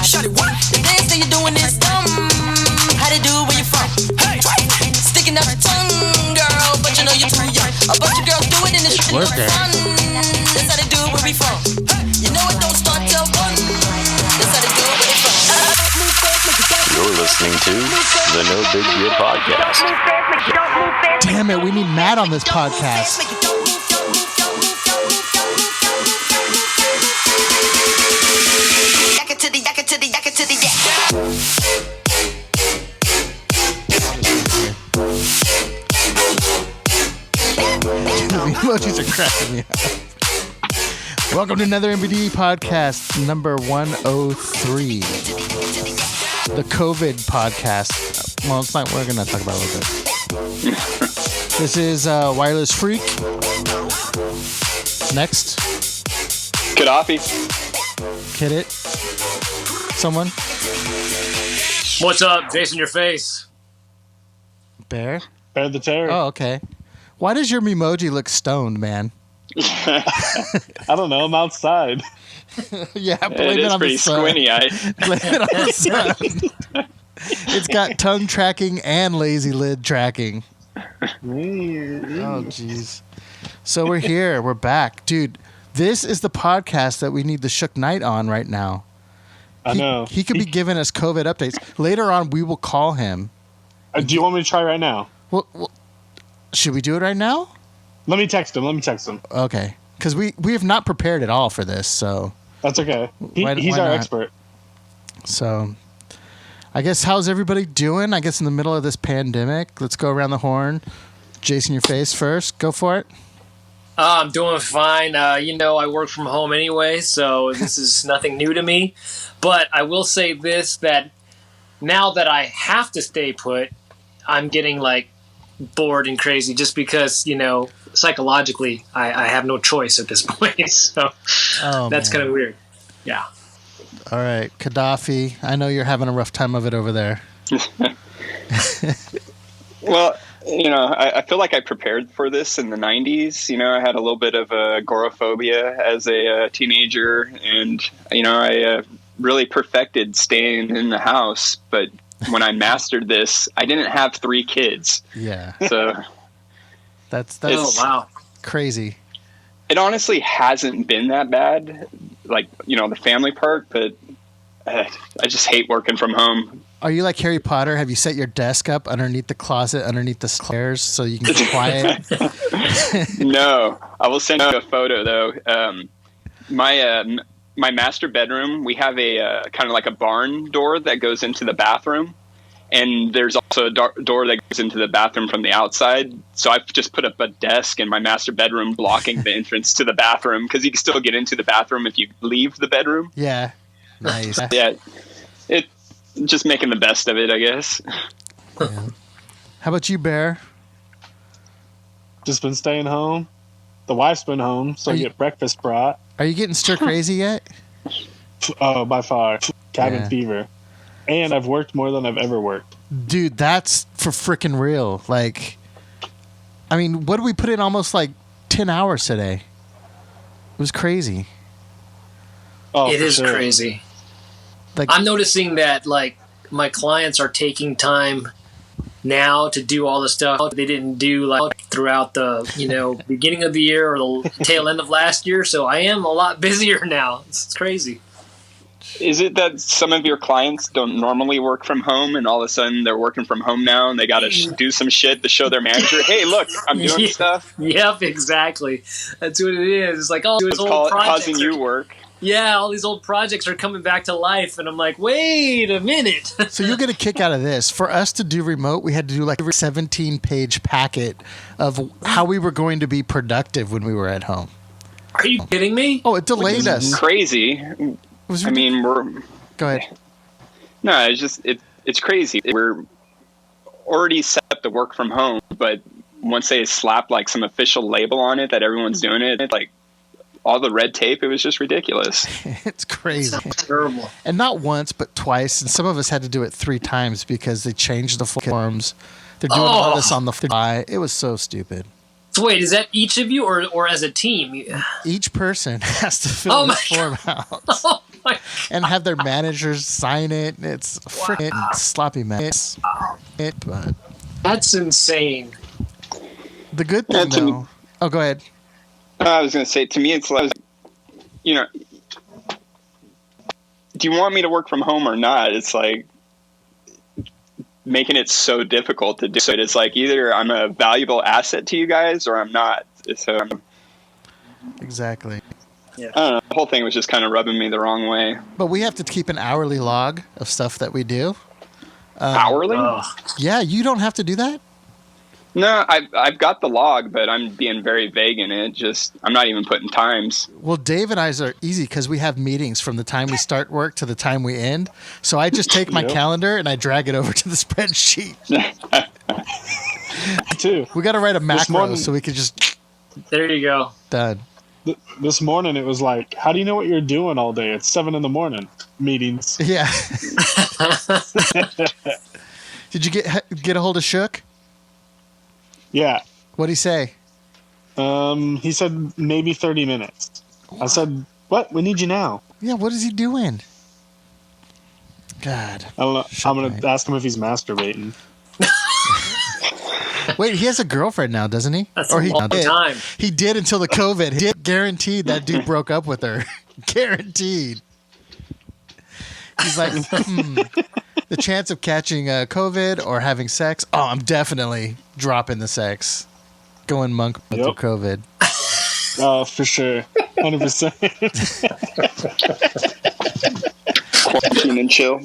Shawty, what? The dance that you're doing is dumb. How to do it where you from? Hey, sticking out your tongue, girl, but you know you're too young. A bunch of girls do it in the street for fun. That's how they do it where we from. You know it don't start till 1. That's how they do it where they from. You're listening to the No Big Deal Podcast. Damn it, we need Matt on this podcast. Emojis are cracking me up. Welcome to another NBD podcast, number 103. The COVID podcast. Well, it's not. We're going to talk about it a little bit. This is Wireless Freak. Next. Gaddafi. Kid it. Someone. What's up? Jason your face. Bear? Bear the Terror. Oh, okay. Why does your Memoji look stoned, man? I don't know. I'm outside. Yeah, blame it on pretty the sun. squinty-eyed. Blame it on the sun. It's got tongue tracking and lazy lid tracking. Oh, jeez. So we're here. We're back. Dude, this is the podcast that we need the Shook Knight on right now. I know. He could be giving us COVID updates. Later on, we will call him. Do you want me to try right now? Well, should we do it right now? Let me text him. Okay. Because we have not prepared at all for this, so. That's okay. He's why our not? expert. So, I guess how's everybody doing? I guess in the middle of this pandemic. Let's go around the horn. Jason, your face first. Go for it. I'm doing fine. I work from home anyway, so this is nothing new to me. But I will say this, that now that I have to stay put, I'm getting bored and crazy just because, psychologically I have no choice at this point. So that's kind of weird. Yeah. All right. Gaddafi, I know you're having a rough time of it over there. Well, I feel like I prepared for this in the 90s. I had a little bit of agoraphobia as a teenager, and, I really perfected staying in the house. But when I mastered this, I didn't have 3 kids. Yeah. So that's wow. Crazy. It honestly hasn't been that bad, the family part, but I just hate working from home. Are you like Harry Potter? Have you set your desk up underneath the closet, underneath the stairs, so you can get quiet? No. I will send you a photo, though. My master bedroom, we have a kind of like a barn door that goes into the bathroom. And there's also a door that goes into the bathroom from the outside. So I've just put up a desk in my master bedroom blocking the entrance to the bathroom, because you can still get into the bathroom if you leave the bedroom. Yeah. Nice. Yeah. It's just making the best of it, I guess. Yeah. How about you, Bear? Just been staying home. The wife's been home, so I get breakfast brought. Are you getting stir crazy yet? Oh, by far. Cabin Yeah. fever. And I've worked more than I've ever worked. Dude, that's for freaking real. What did we put in? Almost 10 hours today. It was crazy. Oh, It is sure. crazy. I'm noticing that my clients are taking time now to do all the stuff they didn't do throughout the beginning of the year or the tail end of last year. So I am a lot busier now. It's crazy. Is it that some of your clients don't normally work from home, and all of a sudden they're working from home now, and they got to do some shit to show their manager, hey, look, I'm doing stuff? Yep, exactly. That's what it is. It's like, these old projects causing you work. Yeah, all these old projects are coming back to life, and I'm like, wait a minute. So you'll get a kick out of this. For us to do remote, we had to do a 17-page packet of how we were going to be productive when we were at home. Are you kidding me? Oh, it delayed us. Crazy. We're... Go ahead. No, it's just, it's crazy. We're already set up to work from home, but once they slap some official label on it that everyone's doing it, all the red tape, it was just ridiculous. It's crazy. Terrible. And not once, but twice. And some of us had to do it 3 times because they changed the forms. They're doing all this on the fly. It was so stupid. So wait, is that each of you or as a team? Each person has to fill this form out Oh my. and have their managers sign it. It's freaking sloppy mess. But That's insane. the good thing, to me- though. Oh, go ahead. I was going to say, to me, it's like, you know, do you want me to work from home or not? It's like making it so difficult to do it. It's like either I'm a valuable asset to you guys or I'm not. So Exactly. I don't know. The whole thing was just kind of rubbing me the wrong way. But we have to keep an hourly log of stuff that we do. Hourly? Yeah, you don't have to do that? No, I've got the log, but I'm being very vague in it. Just I'm not even putting times. Well, Dave and I's are easy because we have meetings from the time we start work to the time we end. So I just take my calendar and I drag it over to the spreadsheet. Too. We got to write a macro morning- so we could just There you go. done. This morning it was like, how do you know what you're doing all day? It's 7 a.m. Meetings. Yeah. Did you get a hold of Shook? Yeah. What'd he say? He said maybe 30 minutes. I said, what? We need you now. Yeah, what is he doing? God. I don't know. I'm going Right. to ask him if he's masturbating. Wait, he has a girlfriend now, doesn't he? That's a long did. time. He did until the COVID. He did. Guaranteed that dude broke up with her. Guaranteed. He's like, the chance of catching COVID or having sex. Oh, I'm definitely dropping the sex. Going monk through COVID. Oh, for sure. 100%. Quarantine and chill.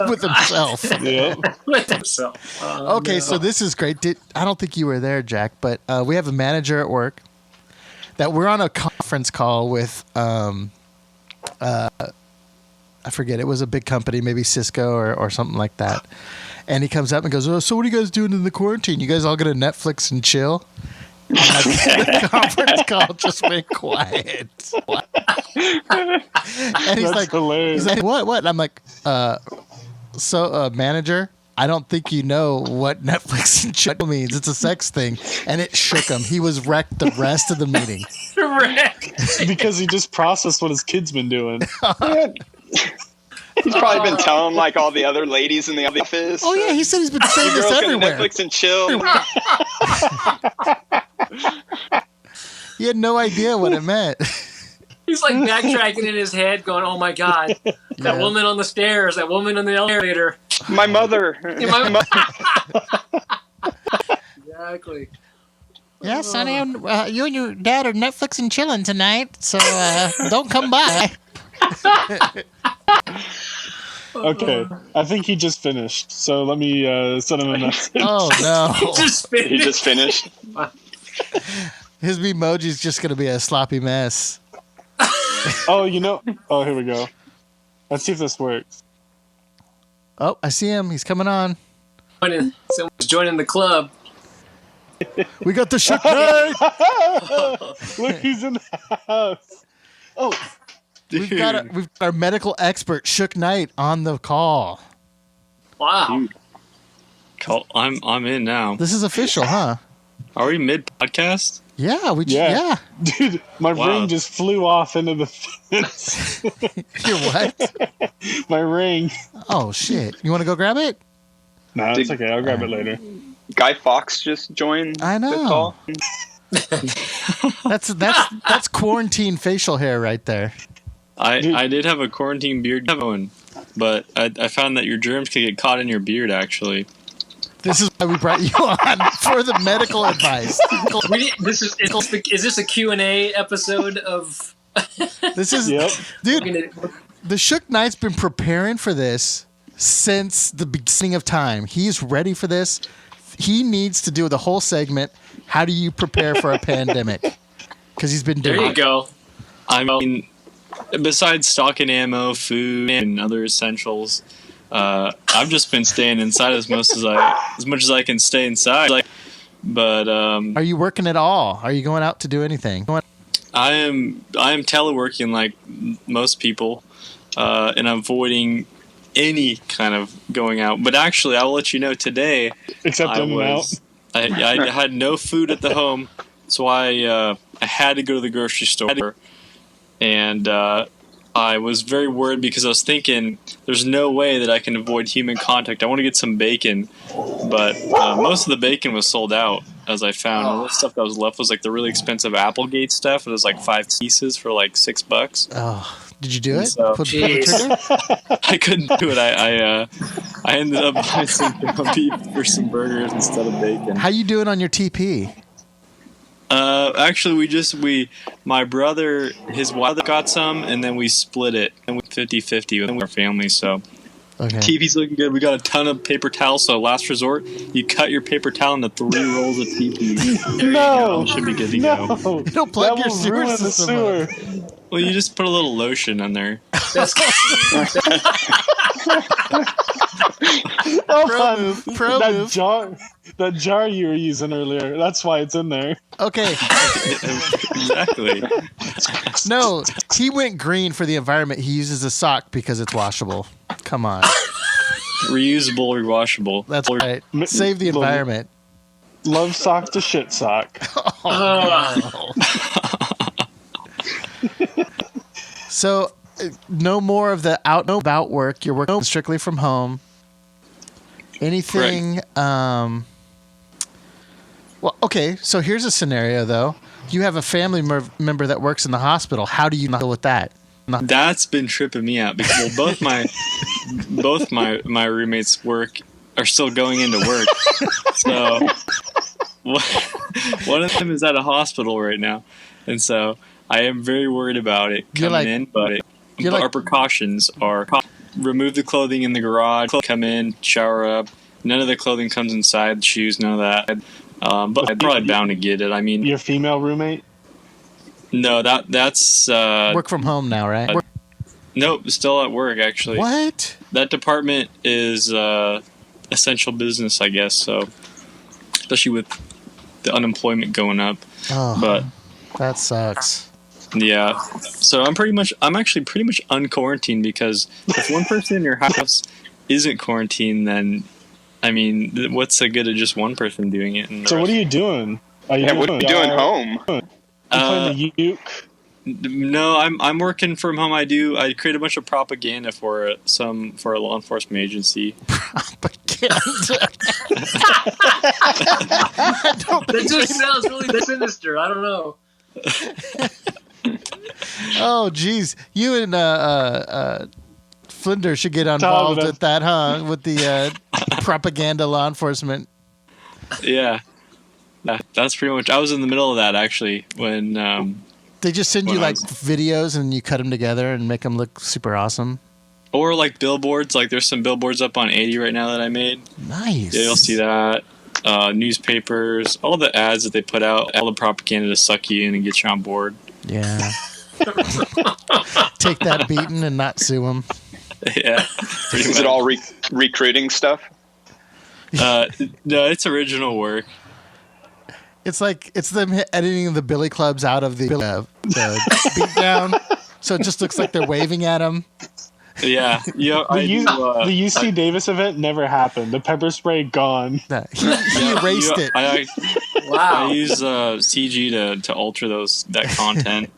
With himself. Yep. With himself. Okay, so this is great. I don't think you were there, Jack, but we have a manager at work that we're on a conference call with. I forget. It was a big company, maybe Cisco or something like that. And he comes up and goes, "Oh, so what are you guys doing in the quarantine? You guys all going to Netflix and chill?" And the conference call just went quiet. And he's That's like, hilarious. he's like, what? And I'm like, manager, I don't think you know what Netflix and chill means. It's a sex thing. And it shook him. He was wrecked the rest of the meeting. Because he just processed what his kid's been doing. He's probably been telling like all the other ladies in the office. Oh, yeah. He said he's been saying this Girls go to everywhere. Netflix and chill. He had no idea what it meant. He's like backtracking in his head, going, "Oh my god, that woman on the stairs, that woman in the elevator." My mother. Exactly. Yeah, Sonny, you and your dad are Netflix and chilling tonight, so don't come by. Okay, I think he just finished. So let me send him a message. Oh, no. He just finished. His emoji's just going to be a sloppy mess. Oh, oh, here we go. Let's see if this works. Oh, I see him. He's coming on. Someone's joining the club. We got the Shook Knight. Look, he's in the house. Oh, We've got our medical expert, Shook Knight, on the call. Wow. I'm in now. This is official, huh? Are we mid podcast? Yeah, yeah. Dude, my ring just flew off into the fence. Your what? My ring. Oh, shit. You want to go grab it? No, it's okay. I'll grab it later. Guy Fawkes just joined. I know. The call. That's quarantine facial hair right there. I did have a quarantine beard going, but I found that your germs could get caught in your beard, actually. This is why we brought you on, for the medical advice. Is this a Q&A episode of... This is... Yep. Dude, the Shook Knight's been preparing for this since the beginning of time. He's ready for this. He needs to do the whole segment, how do you prepare for a pandemic? Because he's been doing it. There you go. I mean, besides stocking ammo, food, and other essentials, I've just been staying inside as much as I can stay inside. But are you working at all? Are you going out to do anything? I am teleworking like most people, and avoiding any kind of going out. But actually, I will let you know today. Except in and out. I had no food at the home, so I had to go to the grocery store, and I was very worried because I was thinking there's no way that I can avoid human contact. I want to get some bacon, but most of the bacon was sold out, as I found. And the stuff that was left was like the really expensive Applegate stuff. It was like 5 pieces for like $6. Oh, did you do it? So, Pull the trigger? I couldn't do it. I ended up buying some beef for some burgers instead of bacon. How you doing on your TP? Actually, my brother, his wife got some, and then we split it, and we 50-50 with our family. So, Okay. TP's looking good. We got a ton of paper towels. So, last resort, you cut your paper towel into 3 rolls of TP. No, Should be good to go. no. It'll plug That your will sewer ruin the system sewer. Well, you just put a little lotion on there. Oh, move, pro move. that jar you were using earlier. That's why it's in there. Okay. Exactly. No, he went green for the environment. He uses a sock because it's washable. Come on. Reusable, rewashable. That's right. Save the environment. Love sock to shit sock. So, no more of the out and about work. You're working strictly from home. Anything? Well, okay. So here's a scenario though. You have a family member that works in the hospital. How do you deal with that? That's been tripping me out because both my roommates are still going into work. So one of them is at a hospital right now, and so I am very worried about it coming in. But our precautions are remove the clothing in the garage, come in, shower up. None of the clothing comes inside, shoes, none of that. But I'm probably bound to get it. I mean, your female roommate? No, that's work from home now, right? Nope, still at work actually. What? That department is essential business, I guess. So, especially with the unemployment going up. Oh, but that sucks. Yeah. So I'm actually pretty much unquarantined because if one person in your house isn't quarantined, then I mean, what's the good of just one person doing it? So what are you doing? What are you doing home? Playing the uke? No, I'm working from home. I create a bunch of propaganda for a law enforcement agency. Propaganda. That just sounds really sinister. I don't know. Oh, geez. You and Flinders should get involved with that, huh? With the propaganda law enforcement. Yeah. That's pretty much. I was in the middle of that actually when. They just send you like videos and you cut them together and make them look super awesome. Or like billboards. Like there's some billboards up on 80 right now that I made. Nice. Yeah, you'll see that. Newspapers, all the ads that they put out, all the propaganda to suck you in and get you on board. Yeah. Take that beating and not sue them. Yeah. Is it all recruiting stuff? No, it's original work. It's like it's them editing the billy clubs out of the beatdown, so it just looks like they're waving at them. Yeah, the UC Davis event never happened. The pepper spray gone. He erased it. Wow. I use CG to alter that content.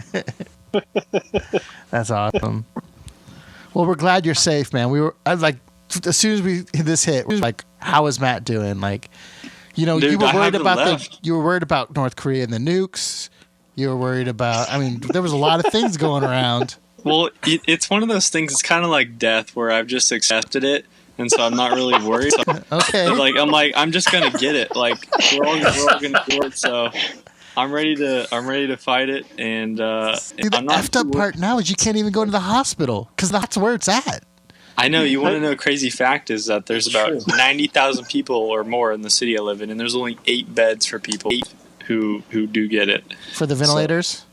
That's awesome. Well, we're glad you're safe, man. As soon as this hit, we were like, how is Matt doing? Like, you know, Dude, you were worried about North Korea and the nukes. You were worried about. I mean, there was a lot of things going around. Well, it's one of those things. It's kind of like death, where I've just accepted it, and so I'm not really worried. Okay. I'm just gonna get it. Like we're all gonna do it. So I'm ready to fight it. And the effed up part now is you can't even go to the hospital because that's where it's at. I know. You want to know a crazy fact is that there's about 90,000 people or more in the city I live in, and there's only 8 beds for people who do get it. For the ventilators? So,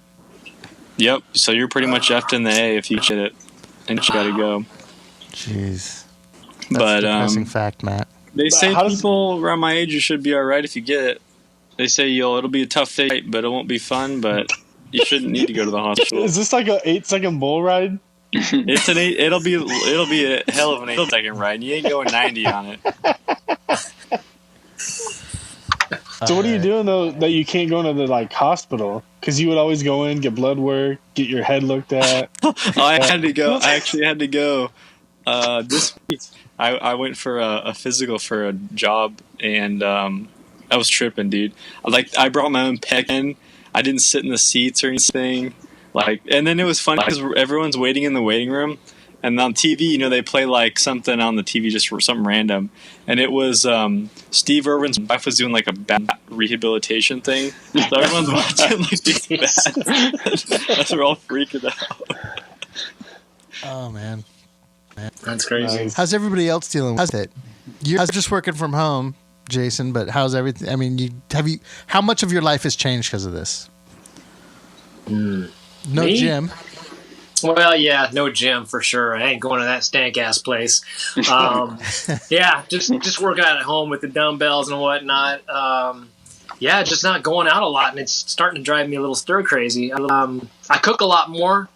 yep. So you're pretty much effed in the A if you get it, and you got to go. Jeez. That's a depressing fact, Matt. They say people around my age, you should be all right if you get it. They say, it'll be a tough fight, but it won't be fun, but you shouldn't need to go to the hospital. Is this like an 8-second bull ride? It'll be a hell of an 8-second ride. You ain't going 90 on it. So what are you doing though that you can't go into the like hospital? Because you would always go in, get blood work, get your head looked at. I had to go. I actually had to go this week. I went for a physical for a job, and I was tripping, dude. I brought my own pec in. I didn't sit in the seats or anything. And then it was funny because everyone's waiting in the waiting room, and on TV, they play like something on the TV just for something random, and it was Steve Irwin's wife was doing like a bat rehabilitation thing. So everyone's watching like these bats. We're all freaking out. Oh man, That's crazy. Nice. how's everybody else dealing with it? You're just working from home, Jason, but how's everything? I mean, how much of your life has changed because of this? No Me? gym. Well, yeah, no gym for sure. I ain't going to that stank ass place. Yeah, just working out at home with the dumbbells and whatnot. Yeah, just not going out a lot, and it's starting to drive me a little stir crazy. I cook a lot more.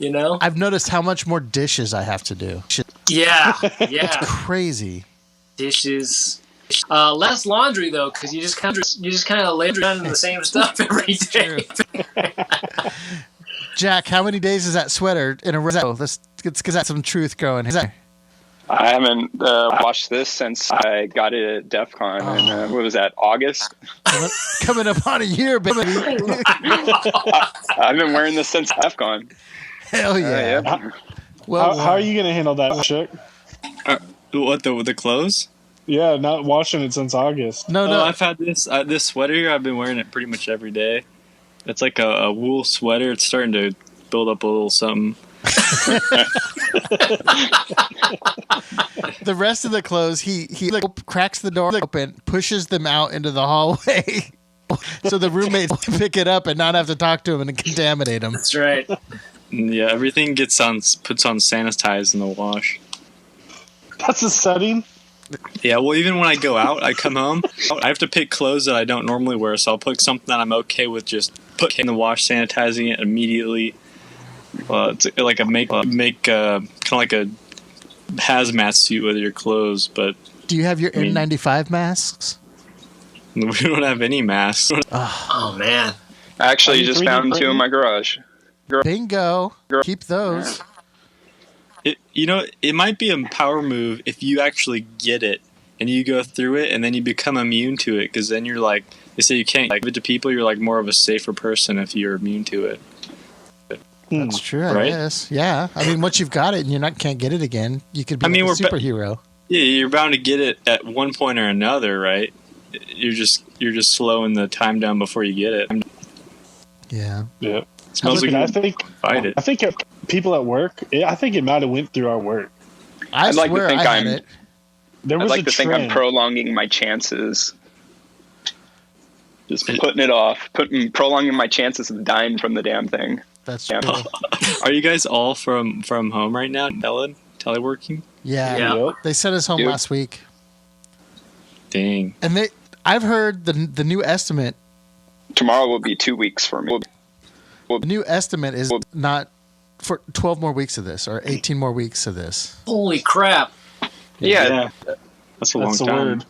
I've noticed how much more dishes I have to do. Yeah. Crazy. Dishes. Less laundry though, because you just kind of lay around in the same stuff every day. Jack, how many days is that sweater in a row? Let's get some truth going. I haven't watched this since I got it at DEF CON. And, what was that, August? Coming up on a year, baby. I've been wearing this since DEF CON. Hell yeah. Yeah. Well, How are you going to handle that, Shook? What the clothes? Yeah, not washing it since August. No. I've had this sweater here. I've been wearing it pretty much every day. It's like a wool sweater. It's starting to build up a little something. The rest of the clothes, he cracks the door open, pushes them out into the hallway, so the roommates can pick it up and not have to talk to him and contaminate him. That's right. Yeah, everything puts on sanitize in the wash. That's a setting. Yeah, well, even when I go out, I come home, I have to pick clothes that I don't normally wear, so I'll put something that I'm okay with just put in the wash, sanitizing it immediately. It's like kind of like a hazmat suit with your clothes, but... Do you have your N95 masks? We don't have any masks. Oh man. I actually just found 2 in my garage. Bingo. Keep those. It might be a power move if you actually get it and you go through it and then you become immune to it, because then you're like, they say you can't give it to people, you're like more of a safer person if you're immune to it. That's true, I Right? guess. Yeah. I mean, once you've got it and can't get it again, you could be a superhero. Yeah, you're bound to get it at one point or another, right? You're just slowing the time down before you get it. Yeah. Yeah. Smells like I you fight it. think if people at work, I think it might have went through our work. I I'd like to swear think I had I'm- it. There I'd was like a to think I'm trend. prolonging my chances. Just putting it off. Prolonging my chances of dying from the damn thing. That's Yeah. true. Are you guys all from home right now, Ellen? Teleworking? Yeah. Yeah. Yep. They sent us home Dude. last week. Dang. And I've heard the new estimate. Tomorrow will be 2 weeks for me. The new estimate is not for 12 more weeks of this or 18 more weeks of this. Holy crap. Yeah. That's a long That's the time. word.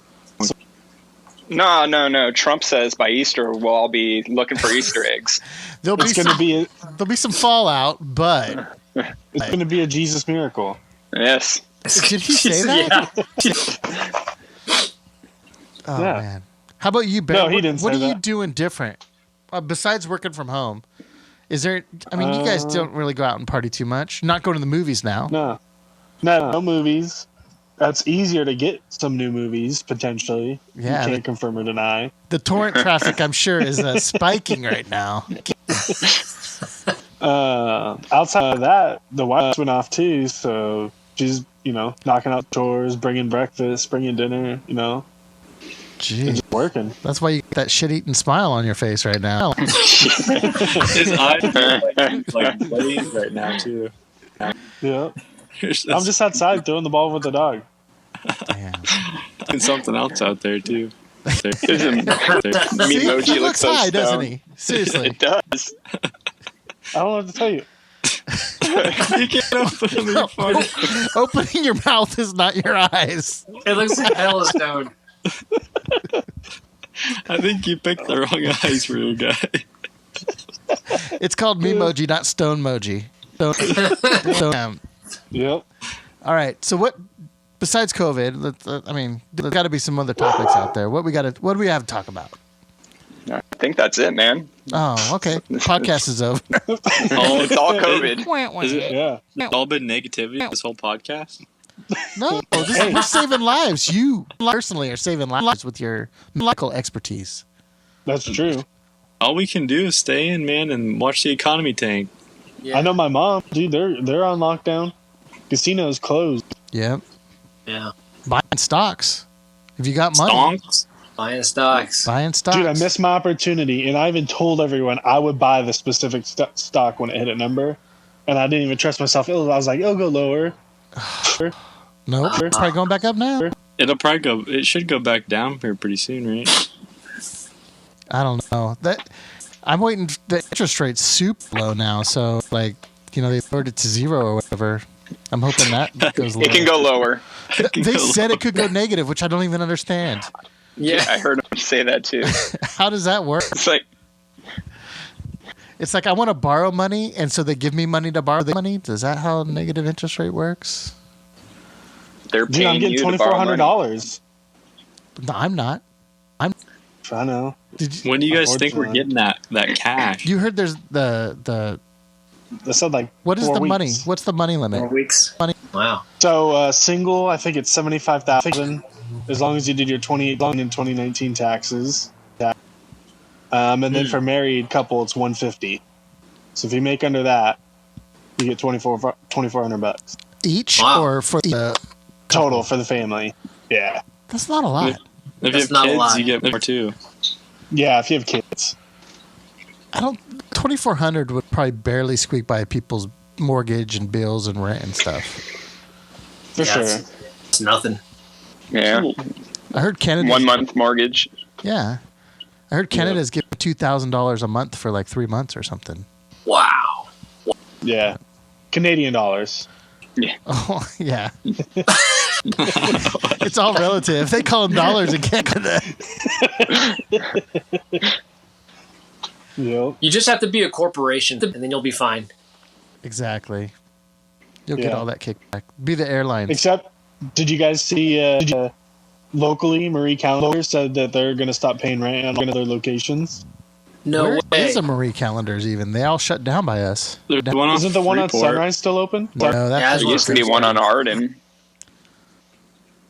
No. Trump says by Easter we'll all be looking for Easter eggs. There'll be It's going to be some fallout, but it's going to be a Jesus miracle. Yes. did he say that? Yeah. Oh Yeah. man. How about you, Ben? No, he didn't What say are you that. doing different besides working from home? Is there? I mean, you guys don't really go out and party too much. Not going to the movies now. No movies. That's easier to get some new movies potentially. Yeah, You can't confirm or deny. the torrent traffic, I'm sure, is spiking right now. Outside of that, the wife went off too, so she's knocking out chores, bringing breakfast, bringing dinner, Gee, just working. that's why you got that shit-eating smile on your face right now. His eyes are like blazed right now too. Yeah, I'm just outside throwing the ball with the dog. Damn. and something else out there too. There's a See, Memoji he looks looks so high, doesn't stoned. he? Seriously. It does. I don't know what to tell you. You can't open your phone. Opening your mouth is not your eyes. It looks like hell is stoned. I think you picked the wrong eyes for your guy. It's called Memoji, not Stone Moji. Stone. Yep. All right. So what? Besides COVID, there's got to be some other topics out there. What do we have to talk about? I think that's it, man. Oh, okay. Podcast is over. It's all COVID. Is it Yeah. all been negativity this whole podcast? No, we're saving lives. You personally are saving lives with your medical expertise. That's true. All we can do is stay in, man, and watch the economy tank. Yeah. I know my mom, dude. They're on lockdown. Casinos closed. Yep. Yeah. Buying stocks. If you got money, Stonks. Buying stocks. buying stocks. Dude, I missed my opportunity, and I even told everyone I would buy the specific stock when it hit a number, and I didn't even trust myself. I was like, it'll go lower. Nope. It's probably going back up now. It'll probably go. It should go back down here pretty soon, right? I don't know. I'm waiting. The interest rate's super low now, so they lowered it to 0 or whatever. I'm hoping that goes lower. It can go lower. They said it could go negative, which I don't even understand. Yeah. I heard him say that too. How does that work? It's I like want to borrow money, and so they give me money to borrow the money. Is that how negative interest rate works? they're Dude, paying I'm getting you to borrow money. $2,400. No, I'm not. I know. When do you guys think we're getting that cash? You heard there's the They said like what is 4 the weeks. money? What's the money 4 limit? weeks. Money. Wow. So single, I think it's 75,000, as long as you did your 2018 and 2019 taxes. And then for married couple, it's 150. So if you make under that, you get $2,400 Each Wow. or for the total for the family. Yeah, That's not a lot. If you That's have not a kids, lot. you get more too. yeah. If you have kids, I don't. 2,400 would probably barely squeak by people's mortgage and bills and rent and stuff. for Yeah, sure. It's nothing. Yeah, I heard Canada. 1 month mortgage. Yeah, I heard Canada's giving $2,000 a month for like 3 months or something. Wow. Yeah, Canadian dollars. Oh yeah. It's all relative. They call them dollars in Canada. Yep. You just have to be a corporation, and then you'll be fine. Exactly. You'll get Yeah. all that kickback. Be the airlines. Except, did you guys see locally, Marie Calendar said that they're going to stop paying rent on their locations? No Where way. is the Marie Calendars even? They all shut down by us. There's one Isn't the one on Freeport. Sunrise still open? No, Yeah, that's There used to be one on Arden.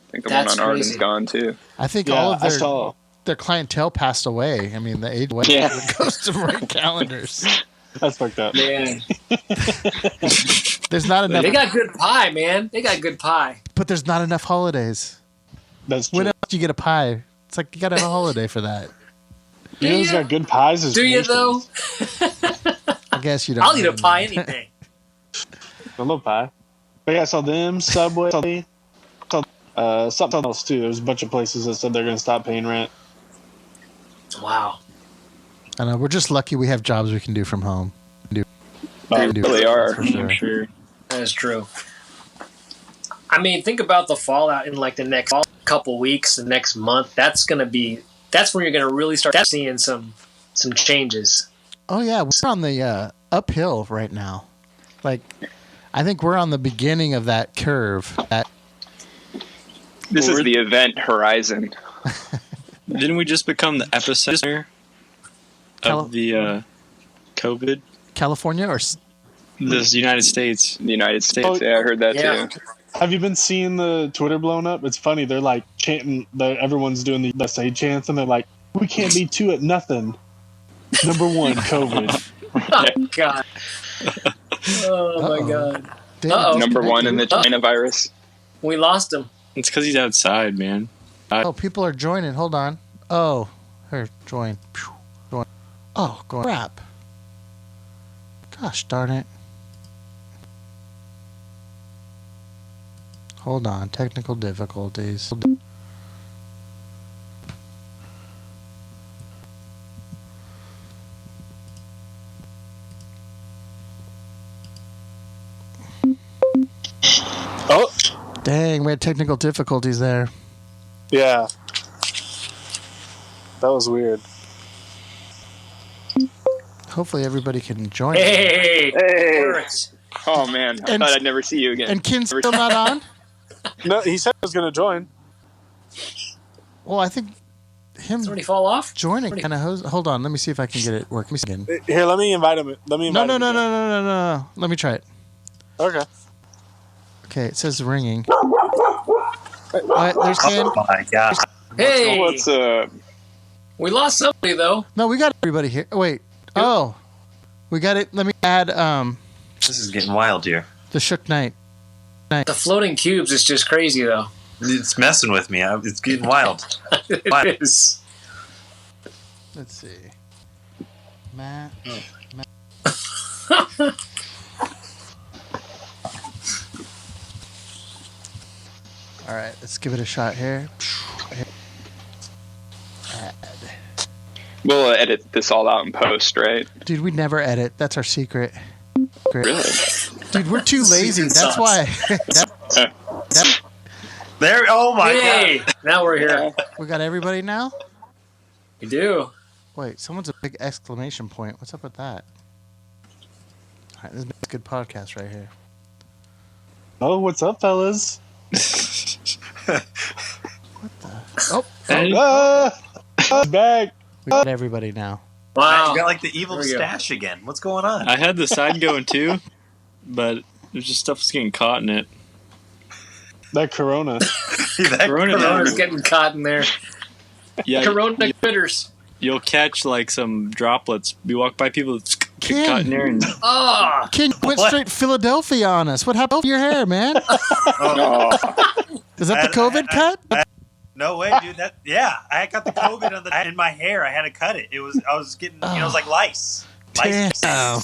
I think the That's one on Arden's crazy. gone too. I think Yeah, all of I saw. their clientele passed away. I mean, the age Yeah. goes to Marie Calendars. That's fucked up. Man, There's not enough, they got good pie, man. They got good pie. but there's not enough holidays. That's true. When else do you get a pie? It's like you got to have a holiday for that. You know who's got good pies? Is Do you Nathan's. though? I guess you don't. I'll eat a know. pie anything. I love pie. But yeah, I saw them, Subway, something else too. There's a bunch of places that said they're going to stop paying rent. Wow. I know. We're just lucky we have jobs we can do from home. They really are. For sure. I'm sure. That is true. I mean, think about the fallout in like the next couple weeks, the next month. That's when you're going to really start seeing some changes. Oh yeah, we're on the uphill right now. Like, I think we're on the beginning of that curve. This is the event horizon. Didn't we just become the epicenter of the COVID? California or This United States. The United States. Yeah, I heard that Yeah. too. Have you been seeing the Twitter blown up? It's funny. They're like chanting. Everyone's doing the USA chants, and they're like, "We can't be two at nothing." Number one, COVID. Oh, God. Oh, my Uh-oh. God. Damn, Uh-oh. Number one in the China virus. We lost him. It's because he's outside, man. Oh, people are joining. Hold on. Oh, here, join. Phew. Join. Oh, going crap. Gosh darn it. Hold on. Technical difficulties. Oh, Dang, we had technical difficulties there. yeah. That was weird. Hopefully everybody can join. Hey, Hey. Oh man, I And- thought I'd never see you again. And Ken's still not on? No, he said he was going to join. Well, I think him somebody fall off? joining kind of hold on. Let me see if I can get it work. Let me see again. Here, let me invite him. Let me invite him. No. Let me try it. Okay. Okay, it says ringing. All right, there's Ken. Oh my gosh. Hey, What's up? we lost somebody though. No, we got everybody here. Oh, wait. Oh, we got it. Let me add This is getting wild here. the Shook Knight. The floating cubes is just crazy though. It's messing with me. It's getting wild. It is. Let's see. Matt. All right, let's give it a shot here. Add. We'll edit this all out in post, right? Dude, we never edit. That's our secret. Really? Dude, we're too lazy. That's why. There. Oh my Hey, god. now we're here. We got everybody now? We do. Wait, someone's a big exclamation point. What's up with that? All right, this is a good podcast right here. Oh, what's up, fellas? Oh, Back. we got everybody now. Wow. You got like the evil There we go. stash again. What's going on? I had the side going too, but there's just stuff that's getting caught in it. That Corona. That Corona's getting caught in there. Yeah, Corona critters. you'll catch like some droplets. You walk by people that get Ken. caught in there, and Oh, Ken, you went What? straight Philadelphia on us. What happened to your hair, man? Oh, Is that the COVID cut? No way, dude. I got the COVID in my hair. I had to cut it. I was getting, it was like lice. Damn.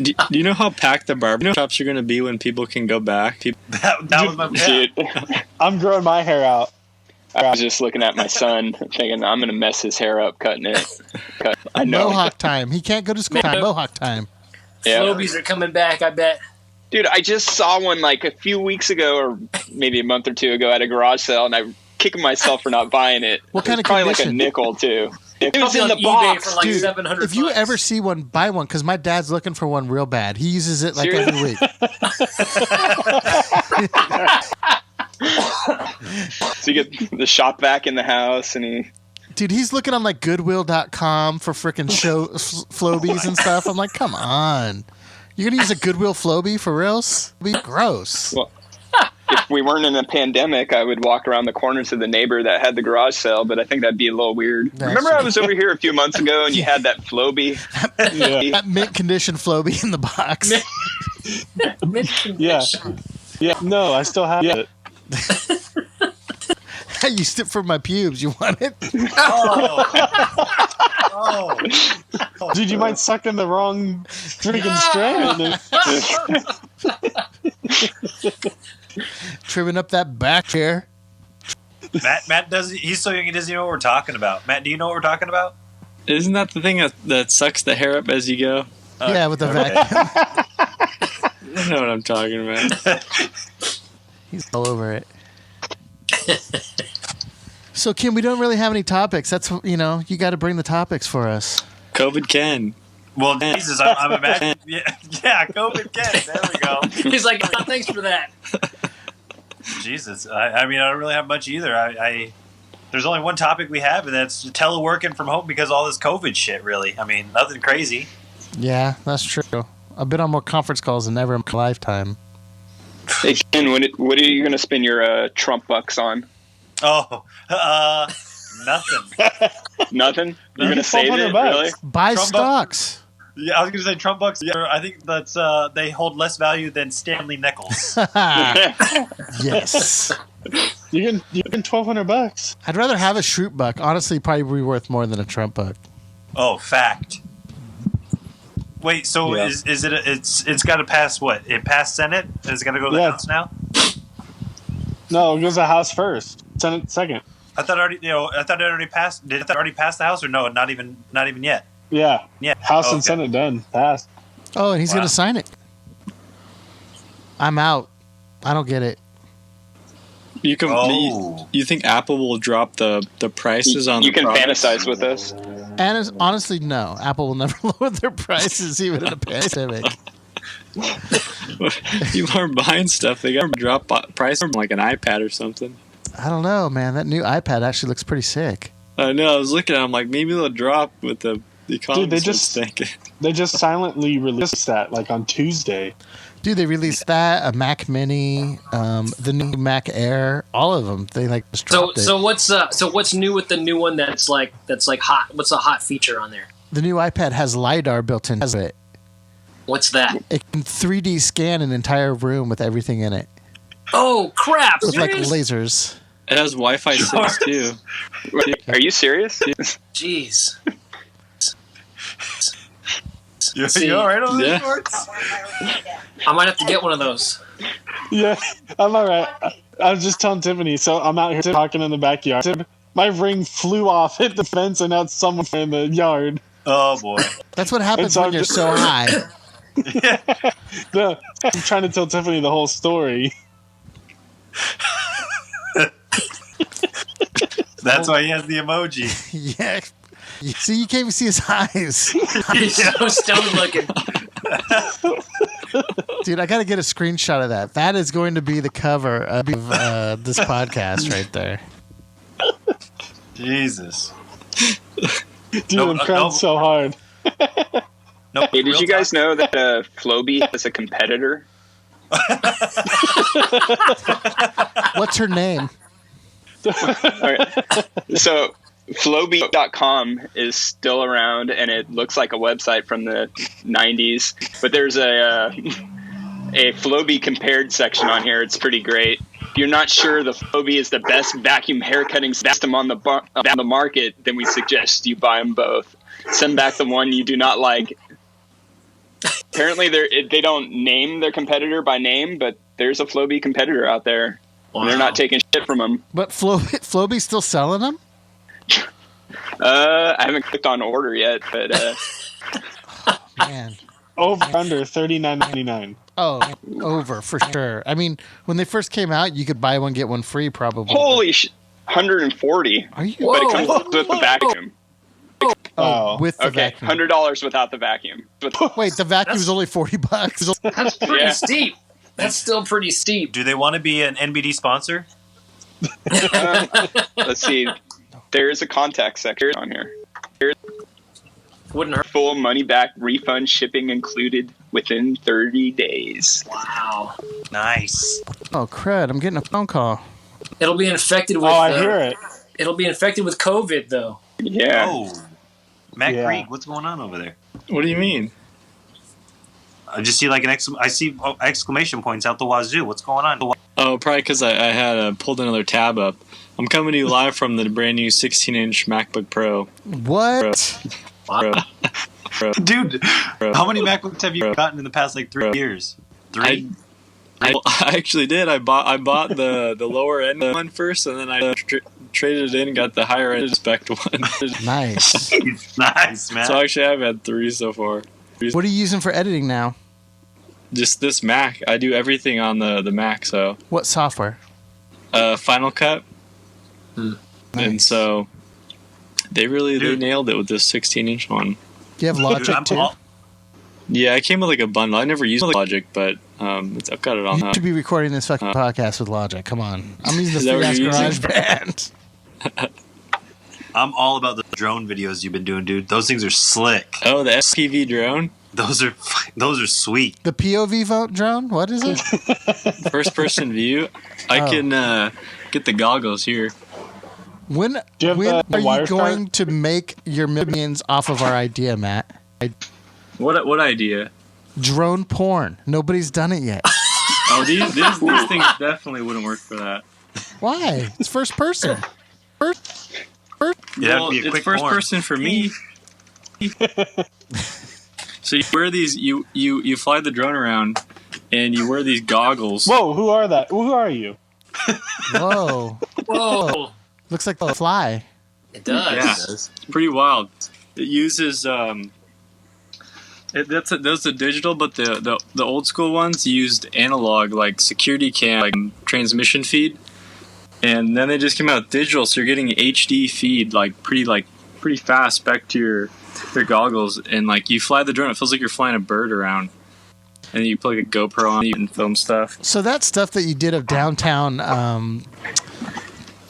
do you know how packed the barber shops are going to be when people can go back? That was my dude. I'm growing my hair out. I was just looking at my son, thinking I'm gonna mess his hair up cutting it. I know, Mohawk time. He can't go to school time. Mohawk time. Yeah. Flobies are coming back, I bet. Dude. I just saw one like a few weeks ago, or maybe a month or two ago, at a garage sale, and I'm kicking myself for not buying it. What It kind was of probably condition? like a nickel too. It was Probably in on the eBay box. for like Dude, 700 if you bucks. ever see one, buy one, because my dad's looking for one real bad. He uses it like every week. So you get the shop vac in the house, and he. Dude, he's looking on like Goodwill.com for freaking Flobies and stuff. I'm like, come on. You're going to use a Goodwill Flobie for reals? Be gross. Well, if we weren't in a pandemic, I would walk around the corner to the neighbor that had the garage sale, but I think that'd be a little weird. That's Remember, true. I was over here a few months ago, and you had that Flobie. Yeah. That mint condition Flobie in the box. Yeah. Yeah. No, I still have it. I used it for my pubes. You want it? Oh. Dude, you might suck in the wrong freaking strand. Trimming up that back hair. Matt doesn't. He's so young. He doesn't even know what we're talking about. Matt, do you know what we're talking about? isn't that the thing that sucks the hair up as you go? Yeah, with the vacuum. I know what I'm talking about. He's all over it. So, Kim, we don't really have any topics. That's, you got to bring the topics for us. COVID can. Well, Jesus, I'm imagining. Yeah, COVID Ken. There we go. He's like, oh, thanks for that. Jesus, I mean, I don't really have much either. There's only one topic we have, and that's teleworking from home because of all this COVID shit. Really, I mean, nothing crazy. Yeah, that's true. I've been on more conference calls than ever in my lifetime. Hey, Ken, what are you going to spend your Trump bucks on? Oh, nothing. Nothing? You're going to save it? $1,200. Really? Buy Trump stocks. Yeah, I was going to say Trump bucks. Yeah, I think that's they hold less value than Stanley nickels. Yes. You can $1,200. I'd rather have a Shroot buck. Honestly, probably be worth more than a Trump buck. Oh, fact. Wait, so Yeah. is it? It's got to pass what? It passed Senate. Is it going to go to the Yeah. House now? No, it goes to the House first, Senate second. I thought it already passed. Did it already pass the House or no? Not even yet. Yeah. Yeah. House and Okay. Senate done. Passed. Oh, and he's Wow. going to sign it. I'm out. I don't get it. You can. You think Apple will drop the prices on? You the can products? fantasize with us. And honestly, no. Apple will never lower their prices even in a pandemic. People are buying stuff. They got to drop price on like an iPad or something. I don't know, man. That new iPad actually looks pretty sick. I know. I was looking at it. I'm like, maybe they'll drop with the economy. Dude, they just silently released that like on Tuesday. Dude, they released that, a Mac Mini, the new Mac Air, all of them. They like just dropped it. So what's new with the new one that's like hot? What's a hot feature on there? The new iPad has LiDAR built into it. What's that? It can 3D scan an entire room with everything in it. Oh crap! With like Serious? lasers. It has Wi-Fi 6 too. Are you serious? Jeez. You all right on Yeah. those shorts? I might have to get one of those. Yeah, I'm all right. I was just telling Tiffany, so I'm out here talking in the backyard. My ring flew off, hit the fence, and now it's somewhere in the yard. Oh boy. That's what happens It's all when you're just- so high. No, I'm trying to tell Tiffany the whole story. That's why he has the emoji. Yeah. See, you can't even see his eyes. He's so stoned looking. Dude, I got to get a screenshot of that. That is going to be the cover of this podcast right there. Jesus. Dude, No, I'm crying no. so hard. No, Hey, did real you guys talk. know that Floby is a competitor? What's her name? Alright. So Floby.com is still around, and it looks like a website from the 90s. But there's a Floby compared section on here. It's pretty great. If you're not sure the Floby is the best vacuum hair cutting system on the market, then we suggest you buy them both. Send back the one you do not like. Apparently, they don't name their competitor by name, but there's a Floby competitor out there. Wow. And they're not taking shit from them. But Floby's still selling them? I haven't clicked on order yet, but Man. Over under $39.99. Oh, over for sure. I mean, when they first came out, you could buy one get one free, probably. holy shit, 140. Are you? But it comes with the vacuum. Oh, with the Okay, vacuum. $100 without the vacuum. Wait, the vacuum's only $40. That's pretty Yeah. steep. That's still pretty steep. Do they want to be an NBD sponsor? Let's see. There's a contact section on here. Wouldn't hurt. Full money back refund, shipping included within 30 days. Wow. Nice. Oh, crud. I'm getting a phone call. It'll be infected with. oh, I hear it. It'll be infected with COVID though. Yeah. Oh, Matt Yeah. Krieg, what's going on over there? What do you mean? I just see like I see exclamation points out the wazoo. What's going on? Oh, probably because I had pulled another tab up. I'm coming to you live from the brand new 16-inch MacBook Pro. What? Dude, how many MacBooks have you gotten in the past like 3 years? 3? I actually did. I bought the lower end one first, and then I traded it in and got the higher end spec one. Nice. Nice, man. So actually, I've had 3 so far. What are you using for editing now? Just this Mac. I do everything on the Mac. So What software? Final Cut, and Nice. so they Dude. nailed it with this 16-inch one. Do you have Logic I'm too? all- Yeah, it came with like a bundle. I never used Logic, but I've got it on. You should be recording this fucking podcast with Logic. Come on. I'm using Is the that what free you're ass using? GarageBand. I'm all about the drone videos you've been doing, dude. Those things are slick. Oh, the FPV drone, Those are sweet. The POV vote drone? What is it? first-person view. I Oh. can get the goggles here. When Do you have when the are you Wirestar? going to make your millions off of our idea, Matt? What idea? Drone porn. Nobody's done it yet. Oh, these things definitely wouldn't work for that. Why? It's first person. First. Yeah, Well, it's first person for me. So you wear these, you fly the drone around, and you wear these goggles. Whoa, who are that? Who are you? Whoa. Whoa. Looks like a fly. It does. Yeah, it's pretty wild. It uses those are digital, but the old school ones used analog, like security cam, like transmission feed. and then they just came out with digital, so you're getting an HD feed, pretty fast back to your goggles, and like you fly the drone, it feels like you're flying a bird around, and then you put like a GoPro on and film stuff. So that stuff that you did of downtown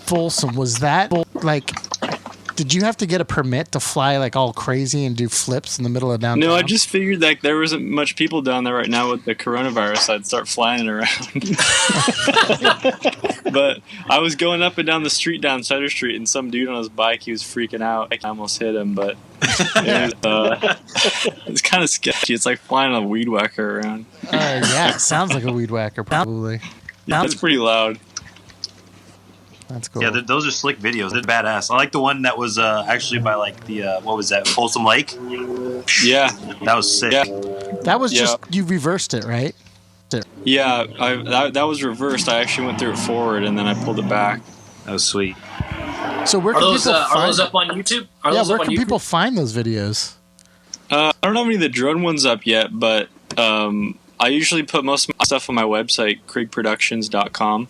Folsom, was that like? Did you have to get a permit to fly like all crazy and do flips in the middle of downtown? No, I just figured like there wasn't much people down there right now with the coronavirus. I'd start flying around. But I was going up and down the street down Sutter Street, and some dude on his bike, he was freaking out. I almost hit him, but it's kind of sketchy. It's like flying a weed whacker around. Yeah, it sounds like a weed whacker, probably. Yeah, it's pretty loud. That's cool. Yeah, those are slick videos. They're badass. I like the one that was actually by like the what was that, Folsom Lake? Yeah, that was sick. Yeah. That was just you reversed it, right? Yeah, that was reversed. I actually went through it forward and then I pulled it back. That was sweet. So where can Are those people find? are those up on YouTube? Where can people find those videos? I don't have any of the drone ones up yet, but I usually put most of my stuff on my website, kriegproductions.com.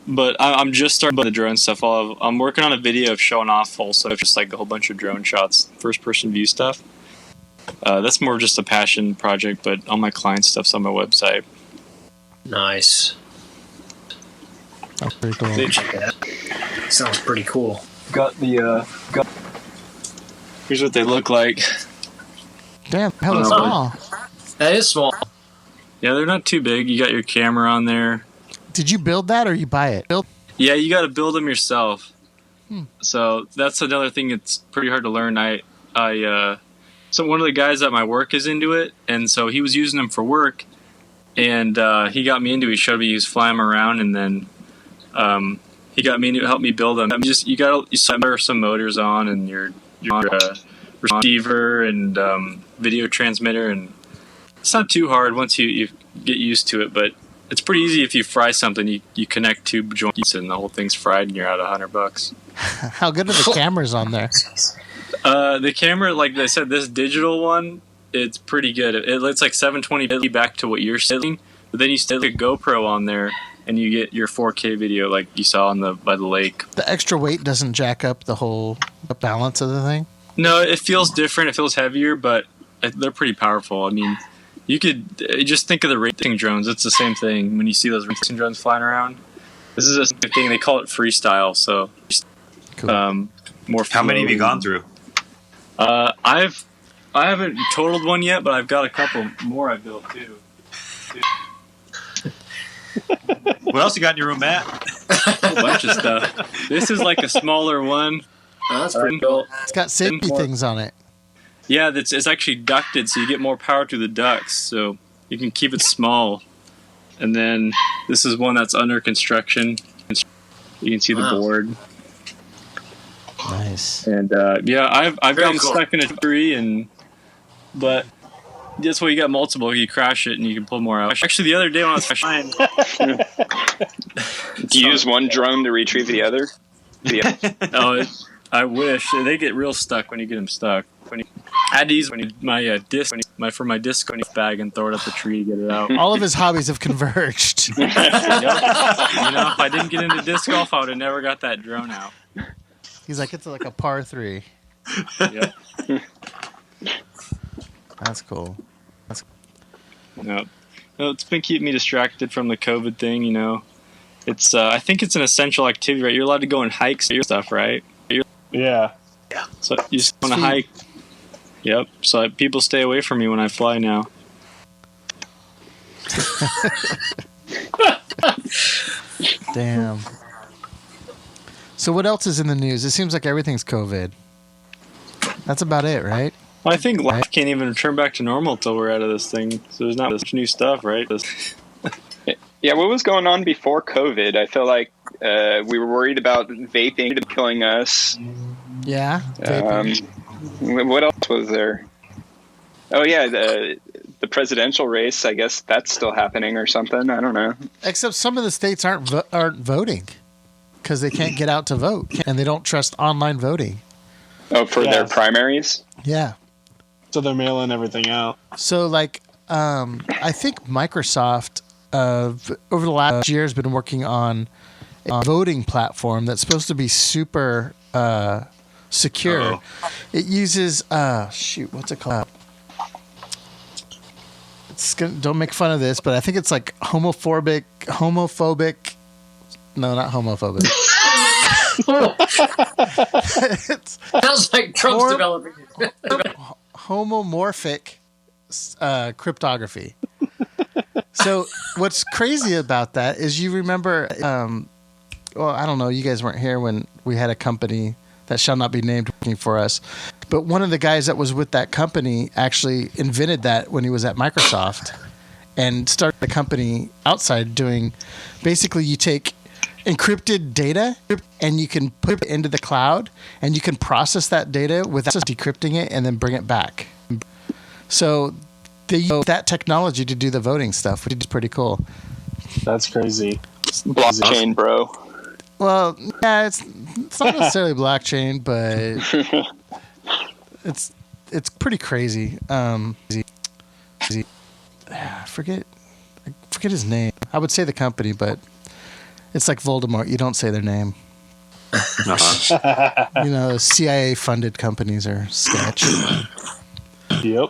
But I'm just starting with the drone stuff. I'm working on a video of showing off also just like a whole bunch of drone shots, first person view stuff. That's more just a passion project, but all my client stuff's on my website. Nice. That's pretty cool. Check it out. Sounds pretty cool. Got the here's what they look like. Damn, hell is small. That is small. Yeah, they're not too big. You got your camera on there. Did you build that or you buy it? Yeah, you got to build them yourself. So that's another thing that's pretty hard to learn. So one of the guys at my work is into it, and so he was using them for work, and he got me into it. He showed me he was flying them around, and then he got me to help me build them. You solder some motors on, and your receiver and video transmitter, and it's not too hard once you get used to it, but it's pretty easy. If you fry something, you connect two joints and the whole thing's fried and you're out $100. How good are the cameras on there? The camera, like I said, this digital one, it's pretty good. It's like 720p back to what you're seeing, but then you still get a GoPro on there and you get your 4K video like you saw by the lake. The extra weight doesn't jack up the whole balance of the thing? No, it feels different. It feels heavier, but they're pretty powerful. I mean, you could just think of the racing drones. It's the same thing when you see those racing drones flying around. This is a same thing. They call it freestyle. So, cool. More. How many have you gone through? I haven't totaled one yet, but I've got a couple more I built too. What else you got in your room, Matt? A whole bunch of stuff. This is like a smaller one. Oh, that's pretty cool. It's got safety things on it. Yeah, it's actually ducted, so you get more power through the ducts, so you can keep it small. And then this is one that's under construction. You can see the board. Nice. And yeah, I've gotten stuck in a tree, but that's why you got multiple. You crash it and you can pull more out. Actually, the other day when I was flying, do you use one drone to retrieve the other? I wish. They get real stuck when you get them stuck. I had to use my disc for my disc bag and throw it up the tree to get it out. All of his hobbies have converged. Yep. If I didn't get into disc golf, I would have never got that drone out. He's like, it's like a par 3. Yep. That's cool. No, it's been keeping me distracted from the COVID thing. It's I think it's an essential activity, right? You're allowed to go and hike stuff, right? Yeah. So you just want to hike. Yep. So people stay away from me when I fly now. Damn. So what else is in the news? It seems like everything's COVID. That's about it, right? Well, I think life can't even return back to normal until we're out of this thing. So there's not much new stuff, right? Yeah, what was going on before COVID? I feel like we were worried about vaping killing us. Yeah. What else was there? Oh yeah, the presidential race. I guess that's still happening or something. I don't know. Except some of the states aren't voting because they can't get out to vote and they don't trust online voting. Oh, for their primaries? Yeah. So they're mailing everything out. So like, I think Microsoft over the last year has been working on a voting platform that's supposed to be super secure. Uh-oh. It uses what's it called? Don't make fun of this, but I think it's like homophobic. No, not homophobic. It's Sounds like Trump's developing it. homomorphic cryptography. So what's crazy about that is you remember, well, I don't know, you guys weren't here when we had a company that shall not be named working for us, but one of the guys that was with that company actually invented that when he was at Microsoft and started a company outside doing, basically you take encrypted data and you can put it into the cloud and you can process that data without decrypting it and then bring it back. So they use that technology to do the voting stuff, which is pretty cool. That's crazy. Blockchain, bro. Well, yeah, it's not necessarily blockchain, but it's pretty crazy. I forget his name. I would say the company, but it's like Voldemort. You don't say their name. You know, CIA funded companies are sketch. Yep.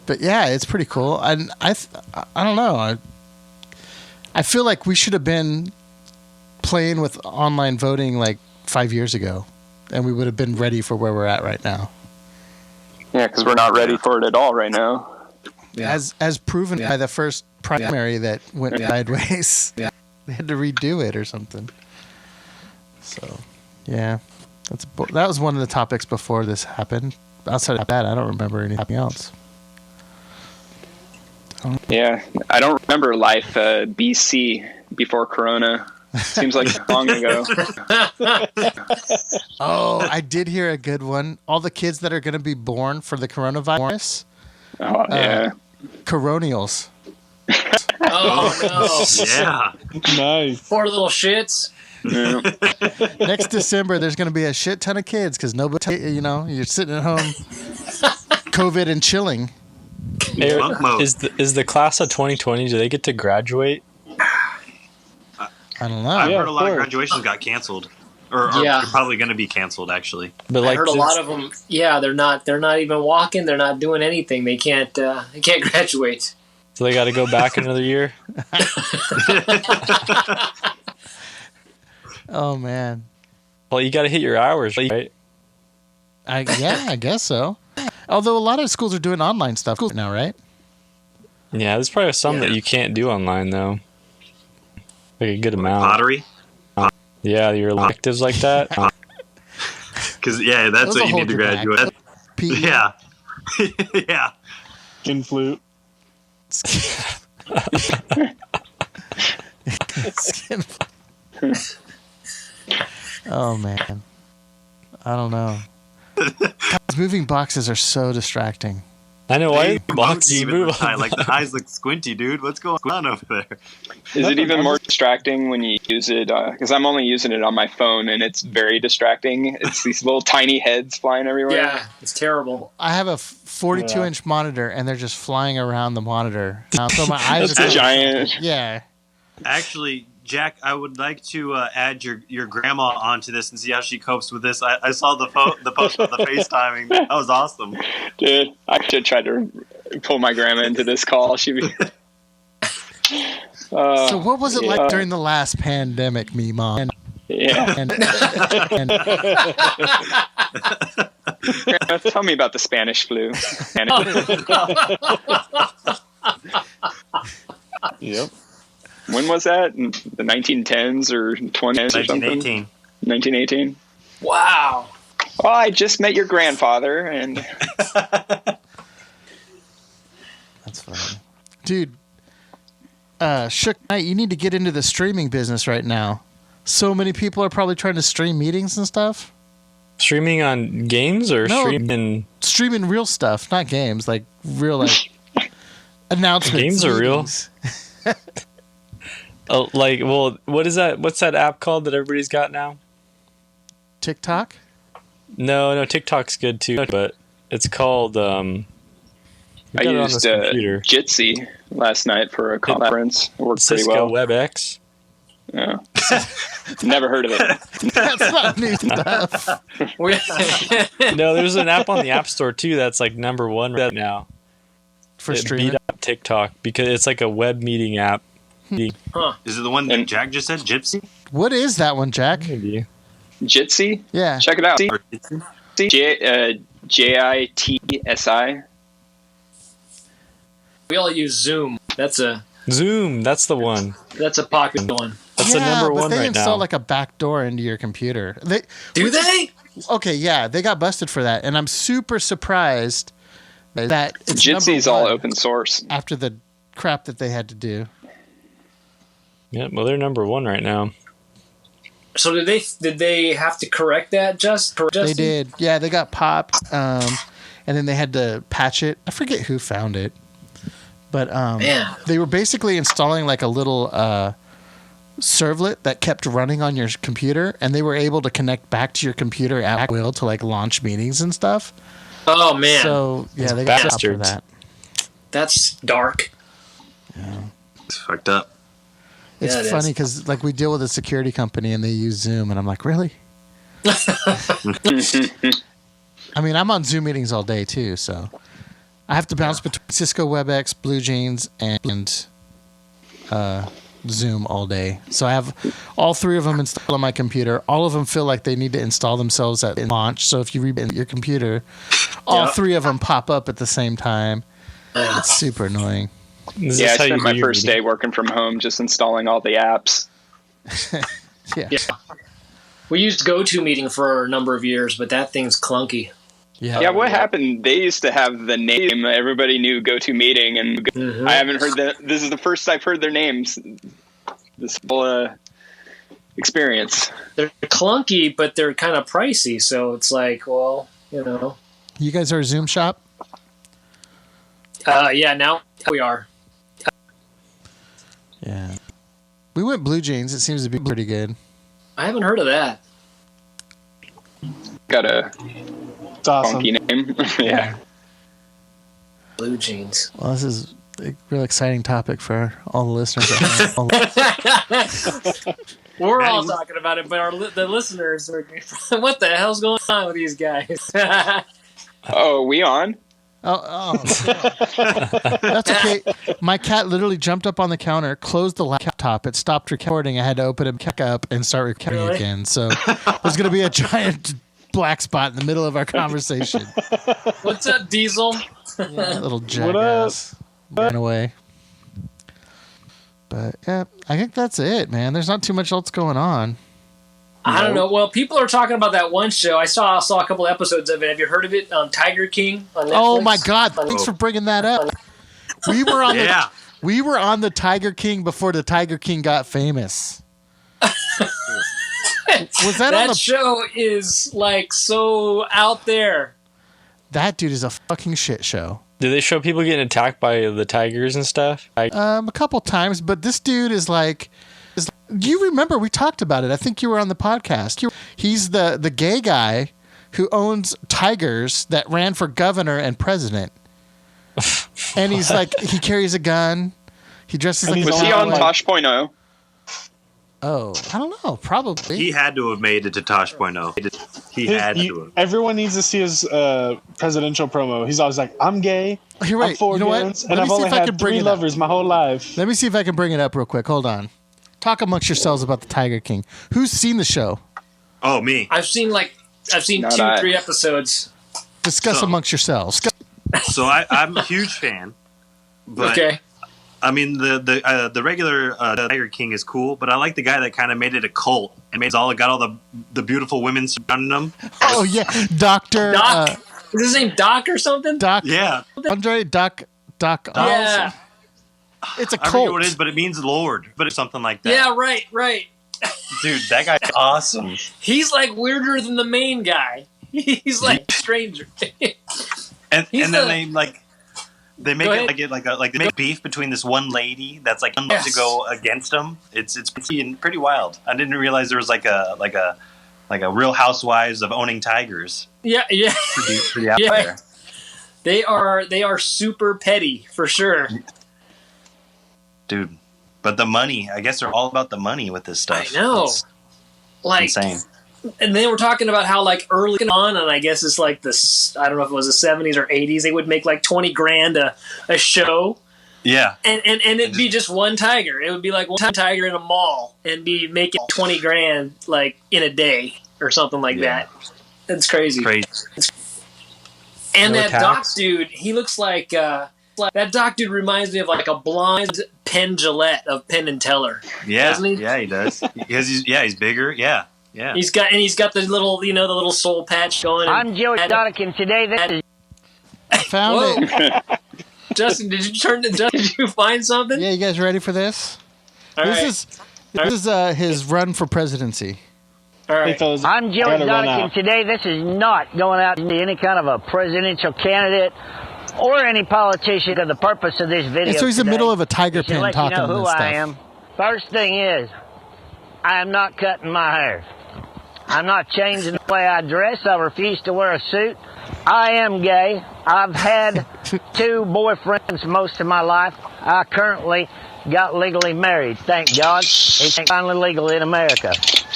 But yeah, it's pretty cool. And I don't know. I feel like we should have been playing with online voting like 5 years ago, and we would have been ready for where we're at right now. Yeah, because we're not ready for it at all right now. Yeah. As proven by the first primary that went sideways. Yeah. They had to redo it or something. So, yeah, that was one of the topics before this happened. Outside of that, I don't remember anything else. Yeah, I don't remember life BC, before Corona. Seems like long ago. Oh, I did hear a good one. All the kids that are going to be born for the coronavirus. Oh, yeah. Coronials. Oh, no. Yeah. Nice. Poor little shits. Yeah. Next December, there's going to be a shit ton of kids because nobody, you're sitting at home, COVID and chilling. Hey, Monk mode. is the class of 2020? Do they get to graduate? I don't know. I've Yeah, heard a of lot of course. graduations got canceled, or Yeah. are probably going to be canceled. Actually, But I heard a lot of them. Yeah, they're not even walking. They're not doing anything. They can't graduate. so they got to go back another year. Oh man. Well, you got to hit your hours, right? I guess so. Although a lot of schools are doing online stuff now, right? Yeah, there's probably some that you can't do online though. Like a good amount. pottery. Yeah, your electives like that. Because that's Those what will you need to hold you back. graduate. PE. Yeah, yeah. Skin flute. Skin- Oh man. I don't know. God, moving boxes are so distracting. I know why Boxes boxes even move. the eye, like the eyes look squinty, dude. What's going on over there? Is it even more distracting when you use it? Because I'm only using it on my phone, and it's very distracting. It's these little tiny heads flying everywhere. Yeah, it's terrible. I have a 42-inch monitor, and they're just flying around the monitor. So my eyes It's are a giant. Yeah. Actually, Jack, I would like to add your grandma onto this and see how she copes with this. I saw the post of the FaceTiming. That was awesome. Dude, I should try to pull my grandma into this call. She'd be. So what was it like during the last pandemic, me mom? Yeah. And Grandma, tell me about the Spanish flu. Yep. When was that? In the 1910s or 20s or something? 1918. 1918. Wow. Oh, I just met your grandfather, and that's funny. Dude, Shook Knight, you need to get into the streaming business right now. So many people are probably trying to stream meetings and stuff. Streaming on games or No. streaming? Streaming real stuff, not games, like real announcements. Games are real. meetings. Oh, what is that? What's that app called that everybody's got now? TikTok? No, TikTok's good too, but it's called. I got it on used this computer. Jitsi last night for a conference. It worked pretty Cisco well. WebEx. Yeah. Never heard of it. That's not new stuff. No, there's an app on the App Store too that's like number one right now. For It streaming? beat up TikTok because it's like a web meeting app. Huh. Is it the one that Jack just said, Gypsy? What is that one, Jack? Maybe. Jitsi? Yeah. Check it out. Or Gypsy? JITSI. We all use Zoom. That's a Zoom, that's the one. popular one. That's the number one but they right install now. like a back door into your computer. Do they? Okay, yeah, they got busted for that, and I'm super surprised that it's Jitsi's number all one open source. after the crap that they had to do. Yeah, well, they're number one right now. So did they have to correct that? They did. Yeah, they got popped, and then they had to patch it. I forget who found it, but Man. they were basically installing like a little servlet that kept running on your computer, and they were able to connect back to your computer at will to like launch meetings and stuff. Oh man, So yeah, they got stopped for bastards. that. that's dark. It's fucked up. It's Yeah, it funny is. because like we deal with a security company and they use Zoom, and I'm like, really? I mean, I'm on Zoom meetings all day too, so I have to bounce between Cisco WebEx, Blue Jeans, and Zoom all day. So I have all three of them installed on my computer. All of them feel like they need to install themselves at launch. So if you reboot your computer, all Yep. three of them pop up at the same time. It's super annoying. Is Yeah, I this how you spent my do your first meeting? day working from home just installing all the apps. Yeah. Yeah. We used GoToMeeting for a number of years, but that thing's clunky. Yeah, what happened? They used to have the name. Everybody knew GoToMeeting, and Mhm. I haven't heard that. This is the first I've heard their names. This whole experience. They're clunky, but they're kind of pricey. So it's like, well, you know. You guys are a Zoom shop? Yeah, now we are. Yeah. We went Blue Jeans. It seems to be pretty good. I haven't heard of that. Got a It's awesome. funky name. Yeah. Blue Jeans. Well, this is a real exciting topic for all the listeners at home. We're all talking about it, but the listeners are, what the hell's going on with these guys? Oh, we on? Oh, that's okay. My cat literally jumped up on the counter, closed the laptop. It stopped recording. I had to open it back up and start recording Really? again. So there's going to be a giant black spot in the middle of our conversation. What's up, Diesel? That little What up? jackass ran away. But yeah, I think that's it, man. There's not too much else going on. I don't know. Well, people are talking about that one show. I saw a couple episodes of it. Have you heard of it? Tiger King on Netflix? Oh my God! Thanks for bringing that up. We were on Yeah. we were on the Tiger King before the Tiger King got famous. Was that on That the? show is like so out there. That dude is a fucking shit show. Do they show people getting attacked by the tigers and stuff? A couple times, but this dude is like. You remember we talked about it? I think you were on the podcast. He's the gay guy who owns tigers that ran for governor and president. And he's like, he carries a gun. He dresses like Was a he on cowboy. Tosh.0? Oh, I don't know. Probably. He had to have made it to Tosh.0. He had to have. Everyone needs to see his presidential promo. He's always like, "I'm gay. You're right. I'm for You know what? guns, Let and me I've see only if I can had bring 3 it up. lovers my whole life." Let me see if I can bring it up real quick. Hold on. Talk amongst yourselves about the Tiger King. Who's seen the show? Oh, me. I've seen Not 2, I. 3 episodes. Discuss So- amongst yourselves. So I'm a huge fan. But Okay. I mean, the regular Tiger King is cool, but I like the guy that kind of made it a cult and got all the beautiful women surrounding him. Oh yeah, Doctor Doc. Is his name Doc or something? Doc Yeah, Andre Doc. Yeah. It's a I forget cult. what it is, but it means Lord, but it's something like that. Yeah, right. Dude, that guy's awesome. He's like weirder than the main guy. He's like a stranger. And He's and then the- they make Go it ahead. like they make beef between this one lady that's like Yes. to go against him. It's pretty wild. I didn't realize there was like a Real Housewives of owning tigers. Yeah. Pretty out Yeah. there, They are super petty for sure. dude. But the money, I guess they're all about the money with this stuff. I know. It's Like, insane. and they were talking about how like early on, and I guess it's like this. I don't know if it was the 70s or 80s. They would make like $20,000 a show. Yeah. And it'd be just one tiger. It would be like one tiger in a mall and be making $20,000 like in a day or something like that. That's crazy. And No that tax. doc dude, he looks like that doc dude reminds me of like a blonde Penn Jillette of Penn and Teller. Yeah. Doesn't he? Yeah, he does. Because he's bigger. Yeah. Yeah. He's got the little the little soul patch going. I'm Joe Exotic, and today this is I found it. Justin, did you find something? Yeah, you guys ready for this? All right. This is his run for presidency. All Hey, right. fellas, I'm Joe gotta run Exotic, and out. today this is not going out to any kind of a presidential candidate or any politician. For the purpose of this video, And so he's in the today middle of a tiger is to pen let talking you know to who this I stuff. am. First thing is, I am not cutting my hair. I'm not changing the way I dress. I refuse to wear a suit. I am gay. I've had 2 boyfriends most of my life. I currently got legally married. Thank God. It's finally legal in America.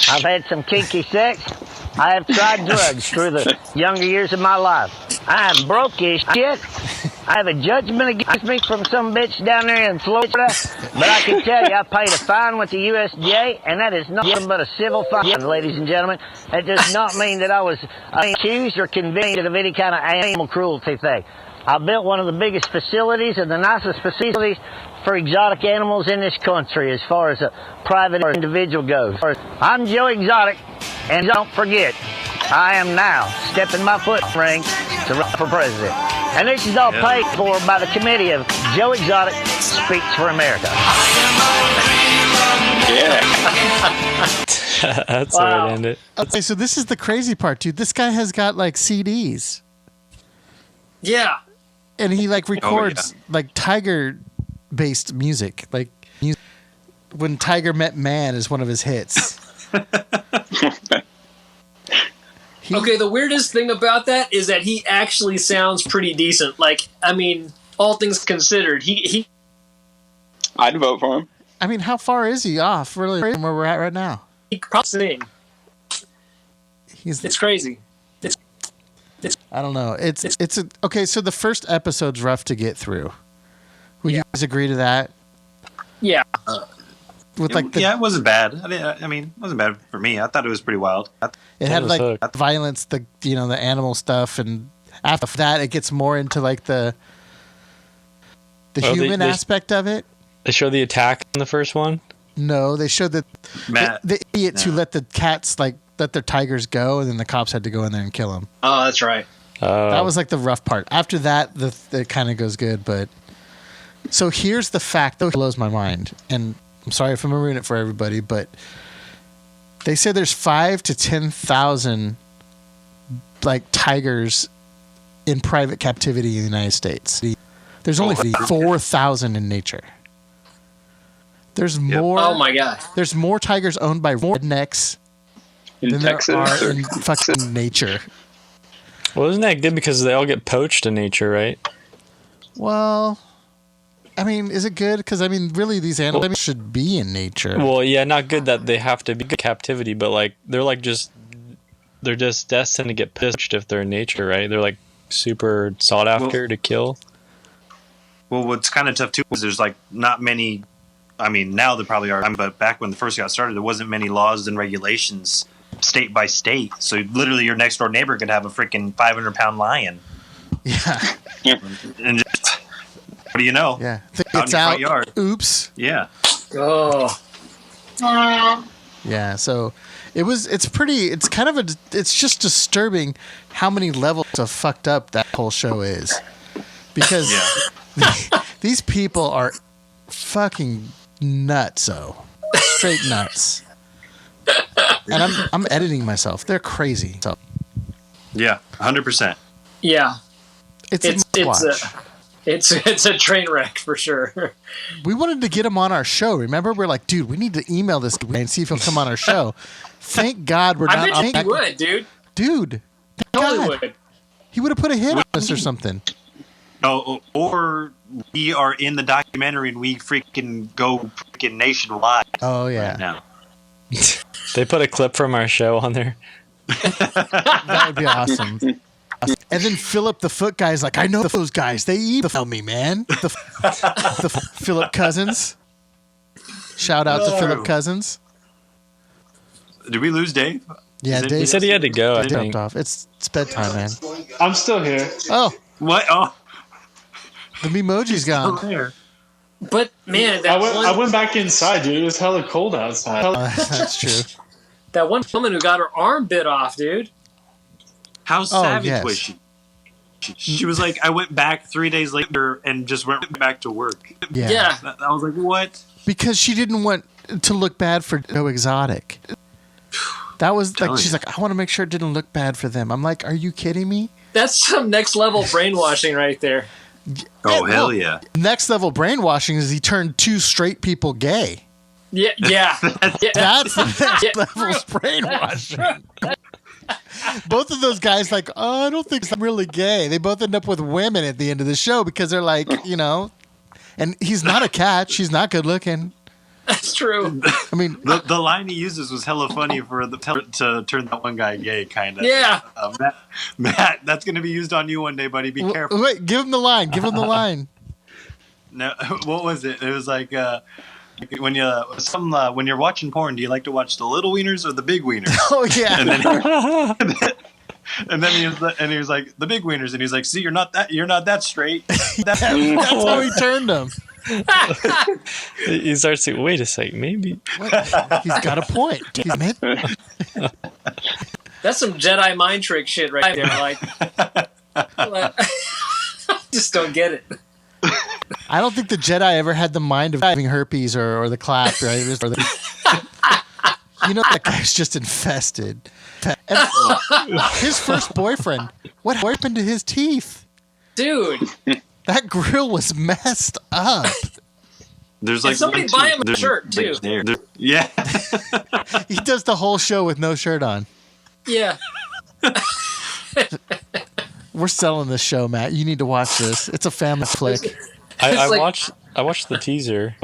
I've had some kinky sex. I have tried drugs through the younger years of my life. I am broke as shit. I have a judgment against me from some bitch down there in Florida, but I can tell you I paid a fine with the USJ, and that is nothing but a civil fine, ladies and gentlemen. That does not mean that I was accused or convicted of any kind of animal cruelty thing. I built one of the biggest facilities and the nicest facilities for exotic animals in this country as far as a private or individual goes. I'm Joe Exotic, and don't forget, I am now stepping my foot in the ring to run for president. And this is all paid for by the committee of Joe Exotic Speaks for America. That's the way to end it. Okay, so this is the crazy part, dude. This guy has got like CDs, Yeah. and he like records like tiger-based music. Like when Tiger Met Man is one of his hits. Okay, the weirdest thing about that is that he actually sounds pretty decent. Like, I mean, all things considered, he I'd vote for him. I mean, how far is he off really from where we're at right now? could probably sing. He's It's crazy. I don't know. It's okay. So the first episode's rough to get through. Will you guys agree to that? Yeah. With like the, it wasn't bad. I mean, it wasn't bad for me. I thought it was pretty wild. it had was like hooked. violence, the the animal stuff, and after that it gets more into like the Oh, human they- aspect of it. They show the attack in the first one. No, they showed that Matt, the idiots who let the cats like let their tigers go, and then the cops had to go in there and kill them. Oh, that's right. That was like the rough part. After that, it kind of goes good. But so here's the fact that blows my mind, and I'm sorry if I'm ruining it for everybody, but they say there's 5,000 to 10,000 like tigers in private captivity in the United States. There's only 4,000 in nature. There's more. Oh my god. There's more tigers owned by rednecks In than Texas, there are or- in fucking nature. Well, isn't that good because they all get poached in nature, right? Well, I mean, is it good? Because I mean, really, these animals should be in nature. Well, yeah, not good that they have to be in captivity, but like they're just destined to get poached if they're in nature, right? They're like super sought after to kill. well, what's kind of tough too is there's like not many. I mean, now there probably are, but back when the first got started, there wasn't many laws and regulations state by state. So literally, your next door neighbor could have a freaking 500-pound lion, Yeah, and just what do you know? yeah. Out It's in your out. front yard. Oops. Yeah. Oh. Yeah. So it's pretty. It's kind of it's just disturbing how many levels of fucked up that whole show is, because these people are fucking nutso, straight nuts. And I'm editing myself. They're crazy. So Yeah. 100%. Yeah. it's It's a watch. it's a train wreck for sure. We wanted to get him on our show. Remember, we're like, dude, we need to email this guy and see if he'll come on our show. Thank God we're I not. bet you would, dude. Dude, thank Totally God. would. He would have put a hit on us or something. Oh, or we are in the documentary and we freaking go freaking nationwide. Oh yeah. Right now. They put a clip from our show on there. That would be awesome. And then Philip the Foot guy is like, I know those guys. They email me, man. The Philip Cousins. Shout out to Philip Cousins. Did we lose Dave? Yeah, Dave. He said he had to go. I Dave think. dropped off. It's bedtime, man. I'm still here. Oh, What? Oh, the Memoji's gone. there. But man, that I went back inside, dude. It was hella cold outside. That's true. that one woman who got her arm bit off, dude. How savage yes. was she? She was like, I went back 3 days later and just went back to work. Yeah. I was like, what? Because she didn't want to look bad for No Exotic. That was like, Telling she's you. like, I want to make sure it didn't look bad for them. I'm like, are you kidding me? That's some next level brainwashing right there. Oh, hell yeah. Next level brainwashing is he turned 2 straight people gay. Yeah, yeah. yeah. That's the next Yeah. level of brainwashing. Both of those guys like, oh, I don't think I'm really gay. They both end up with women at the end of the show because they're like, and he's not a catch. He's not good looking. That's true. I mean, The line he uses was hella funny for to turn that one guy gay, kind of. Yeah. Matt, that's going to be used on you one day, buddy. Be careful. wait, give him the line. Give him the line. No, what was it? It was like when you're watching porn, do you like to watch the little wieners or the big wieners? Oh yeah. And then he was like the big wieners, and he's like, see, you're not that straight. That's how he turned him. He starts to wait a second, maybe. He's got a point. Damn it. That's some Jedi mind trick shit right there. Like, I just don't get it. I don't think the Jedi ever had the mind of having herpes or the clap, right? That guy's just infested. And his first boyfriend, what happened to his teeth? Dude. That grill was messed up. There's like And somebody buy him a shirt, too. Yeah. He does the whole show with no shirt on. Yeah. We're selling this show, Matt. You need to watch this. It's a family flick. I watched the teaser,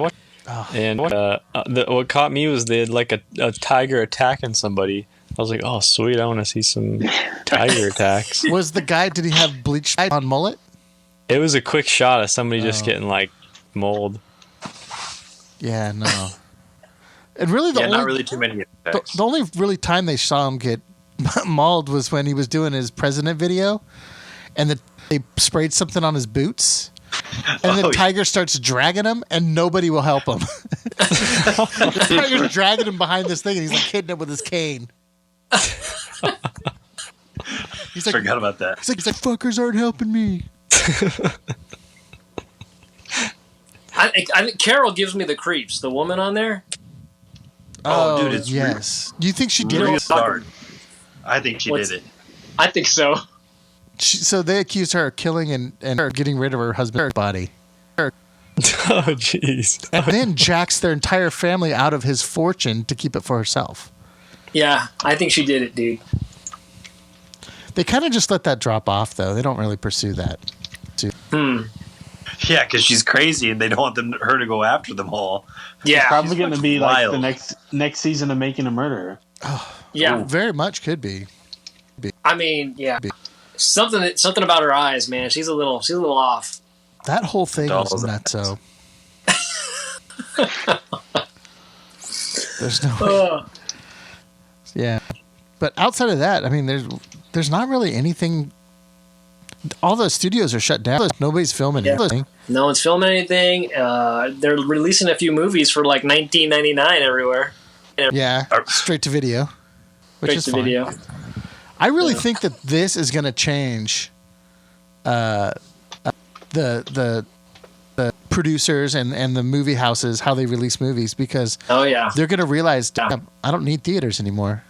and what caught me was they had like a tiger attacking somebody. I was like, oh sweet, I want to see some tiger attacks. Was the guy? Did he have bleached on mullet? It was a quick shot of somebody just getting like mauled. Yeah, no. And really, not really too many effects. the only really time they saw him get mauled was when he was doing his president video, and they sprayed something on his boots. And the tiger starts dragging him, and nobody will help him. The tiger's dragging him behind this thing, and he's like hitting it with his cane. He's like, Forgot about that. He's like, fuckers aren't helping me. I think Carol gives me the creeps. The woman on there. Oh, dude, it's yes. Do you think she did really it? hard. I think she did it. I think so. So they accused her of killing and her getting rid of her husband's body. Oh jeez. And then jacks their entire family out of his fortune to keep it for herself. Yeah, I think she did it, dude. They kind of just let that drop off, though. They don't really pursue that. Yeah, because she's crazy, and they don't want her to go after them all. Yeah, Probably going to be like wild. the next season of Making a Murderer. yeah. Very much could be. I mean, yeah. Something about her eyes, man. She's a little off. That whole thing was nutso. There's no way. Yeah. But outside of that, I mean, there's not really anything. All the studios are shut down. Nobody's filming anything. No one's filming anything. They're releasing a few movies for like $19.99 everywhere. Yeah, straight to video, which is fine. Video. I really think that this is going to change the producers and the movie houses, how they release movies, because they're going to realize, damn, I don't need theaters anymore.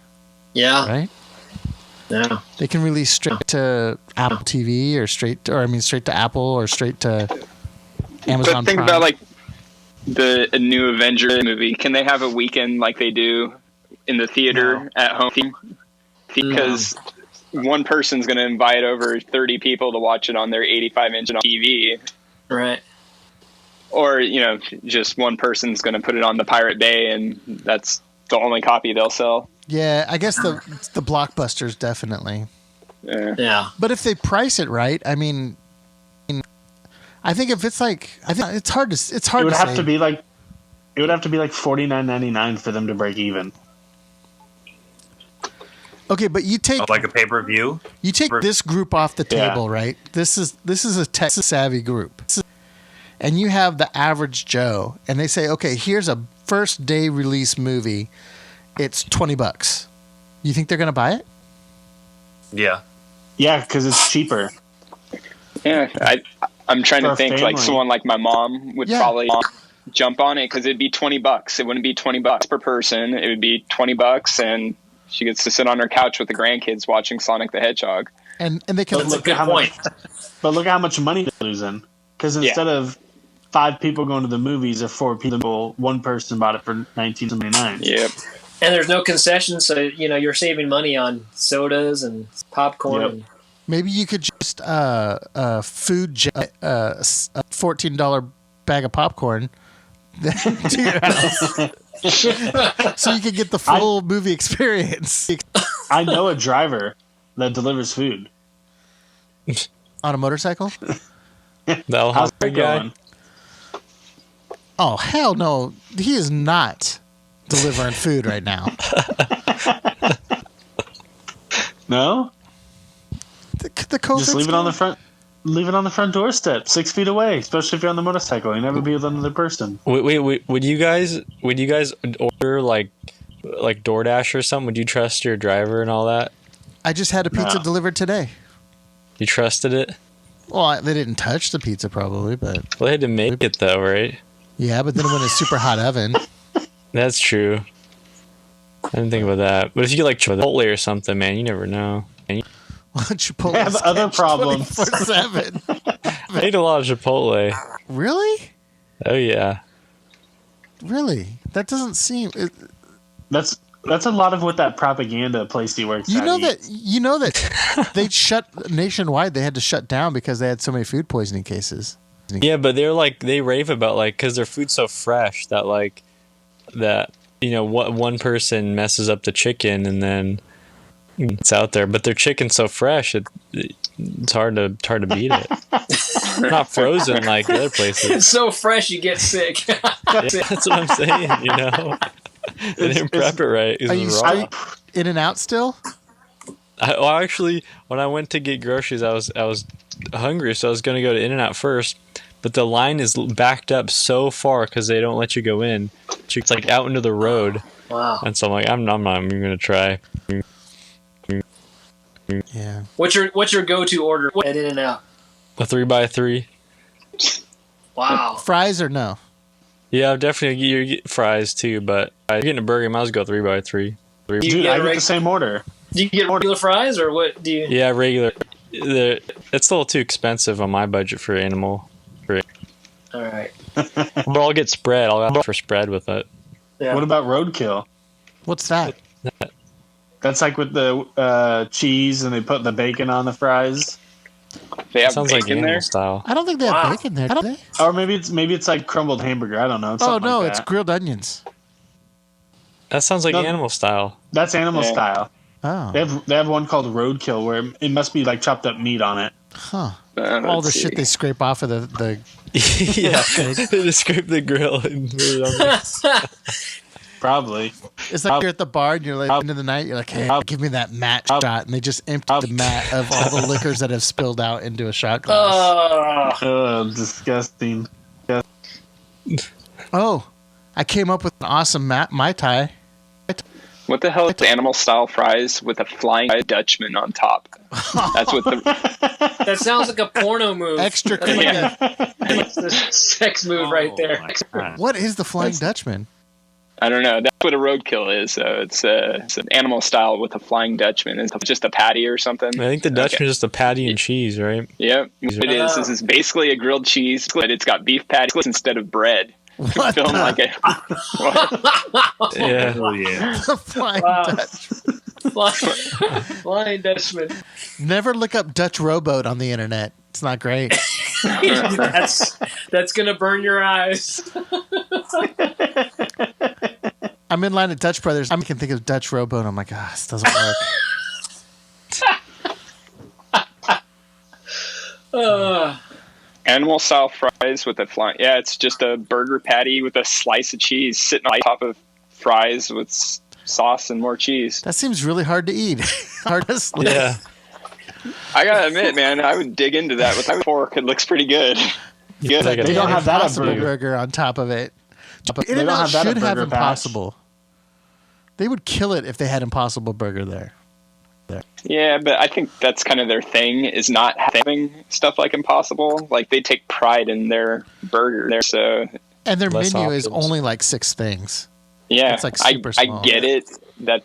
Yeah. Right? Yeah. They can release straight to Apple TV or straight to Apple or straight to Amazon But think Prime. about like a new Avengers movie. Can they have a weekend like they do in the theater at home? Because one person's going to invite over 30 people to watch it on their 85-inch TV. Right. Or, just one person's going to put it on the Pirate Bay, and that's the only copy they'll sell. Yeah, I guess the blockbusters definitely. Yeah. But if they price it right, I mean, I think if it's like, I think it's hard to say. It would have to be like $49.99 for them to break even. Okay, but you take like a pay-per-view. You take this group off the table, right? This is a tech savvy group, and you have the average Joe, and they say, okay, here's a first day release movie. It's $20. You think they're gonna buy it? Yeah. Yeah, because it's cheaper. Yeah, I'm trying For to a think like family. someone like my mom would probably jump on it because it'd be $20. It wouldn't be $20 per person. It would be $20, and she gets to sit on her couch with the grandkids watching Sonic the Hedgehog. And they can But look at how much money they're losing. Because instead of 5 people going to the movies or 4 people, one person bought it for $19.99. Yep. And there's no concessions, so you're saving money on sodas and popcorn. Yep. And maybe you could just $14 bag of popcorn to your house. So you could get the full movie experience. I know a driver that delivers food. On a motorcycle? How's that going? Oh, hell no. He is not delivering food right now. No? The COVID. Just leave it on the front. Leave it on the front doorstep, 6 feet away. Especially if you're on the motorcycle, you never be with another person. Wait. Would you guys order like DoorDash or something? Would you trust your driver and all that? I just had a pizza delivered today. You trusted it? Well, they didn't touch the pizza probably, but Well, they had to make it though, right? yeah. But then it went in a super hot oven. That's true. I didn't think about that. But if you get like Chipotle or something, man, you never know. Chipotle They have other problems. 24/7. I ate a lot of Chipotle. Really? Oh yeah. Really? That doesn't seem. That's a lot of what that propaganda place he works at. You know that they shut nationwide. They had to shut down because they had so many food poisoning cases. Yeah, but they rave about because their food's so fresh that one person messes up the chicken and then it's out there. But their chicken's so fresh, it's hard to beat it. Not frozen like the other places. it's so fresh, you get sick. Yeah, that's what I'm saying. They didn't prep it right. It was raw. Are you in and out still? Actually, when I went to get groceries, I was hungry, so I was going to go to In-N-Out first. But the line is backed up so far because they don't let you go in. It's like out into the road. Wow. And so I'm like, I'm not even going to try. Yeah. What's your go-to order at In-N-Out? A 3x3. Wow. Fries or no? Yeah, definitely you get fries too, but if you're getting a burger, you might as well go 3x3. Dude, I get the same order. Do you get regular fries or what do you? Yeah, regular. It's a little too expensive on my budget for animal. All right. But I'll get spread. I'll go for spread with it. Yeah. What about roadkill? What's that? That's like with the cheese and they put the bacon on the fries. They have Sounds like bacon animal there. style. I don't think they have bacon there. Do they? Or maybe it's like crumbled hamburger. I don't know. It's Oh something no, like it's that. grilled onions. That sounds like No. animal style. That's animal style. Oh, They have one called roadkill where it must be like chopped up meat on it. huh. All the shit they scrape off of the Yeah, they just scrape the grill and put it on there. Probably. It's like you're at the bar and you're like into the night. You're like, hey, give me that mat shot, and they just empty the mat of all the liquors that have spilled out into a shot glass. Oh, disgusting. Oh, I came up with an awesome Mai Tai. What the hell is animal style fries with a flying Dutchman on top? That's what the That sounds like a porno move. Extra cream. Yeah. That's the sex move right there. What is the Flying Dutchman? I don't know. That's what a roadkill is. So it's an animal style with a flying Dutchman. It's just a patty or something. I think the Dutchman is just a patty and cheese, right? Yep. What it is it's basically a grilled cheese, but it's got beef patties instead of bread. What Film the? like it. Yeah. Oh yeah. The Flying Wow. Dutchman. Flying Dutchman. Never look up Dutch rowboat on the internet. It's not great. that's gonna burn your eyes. I'm in line at Dutch Brothers. I can think of Dutch rowboat. I'm like, this doesn't work. Animal style fries with a flying. Yeah, it's just a burger patty with a slice of cheese sitting on top of fries with sauce and more cheese. That seems really hard to eat. Honestly. Yeah. I gotta admit, man, I would dig into that with a fork. It looks pretty good. Good. Like They don't have that at Impossible Burger. on top of it. They don't have that at should have Burger Patch. Impossible. They would kill it if they had Impossible Burger there. Yeah, but I think that's kind of their thing, is not having stuff like Impossible. Like, they take pride in their burger there, so... And their Less menu is options. only like 6 things. Yeah, It's like super small. I get it that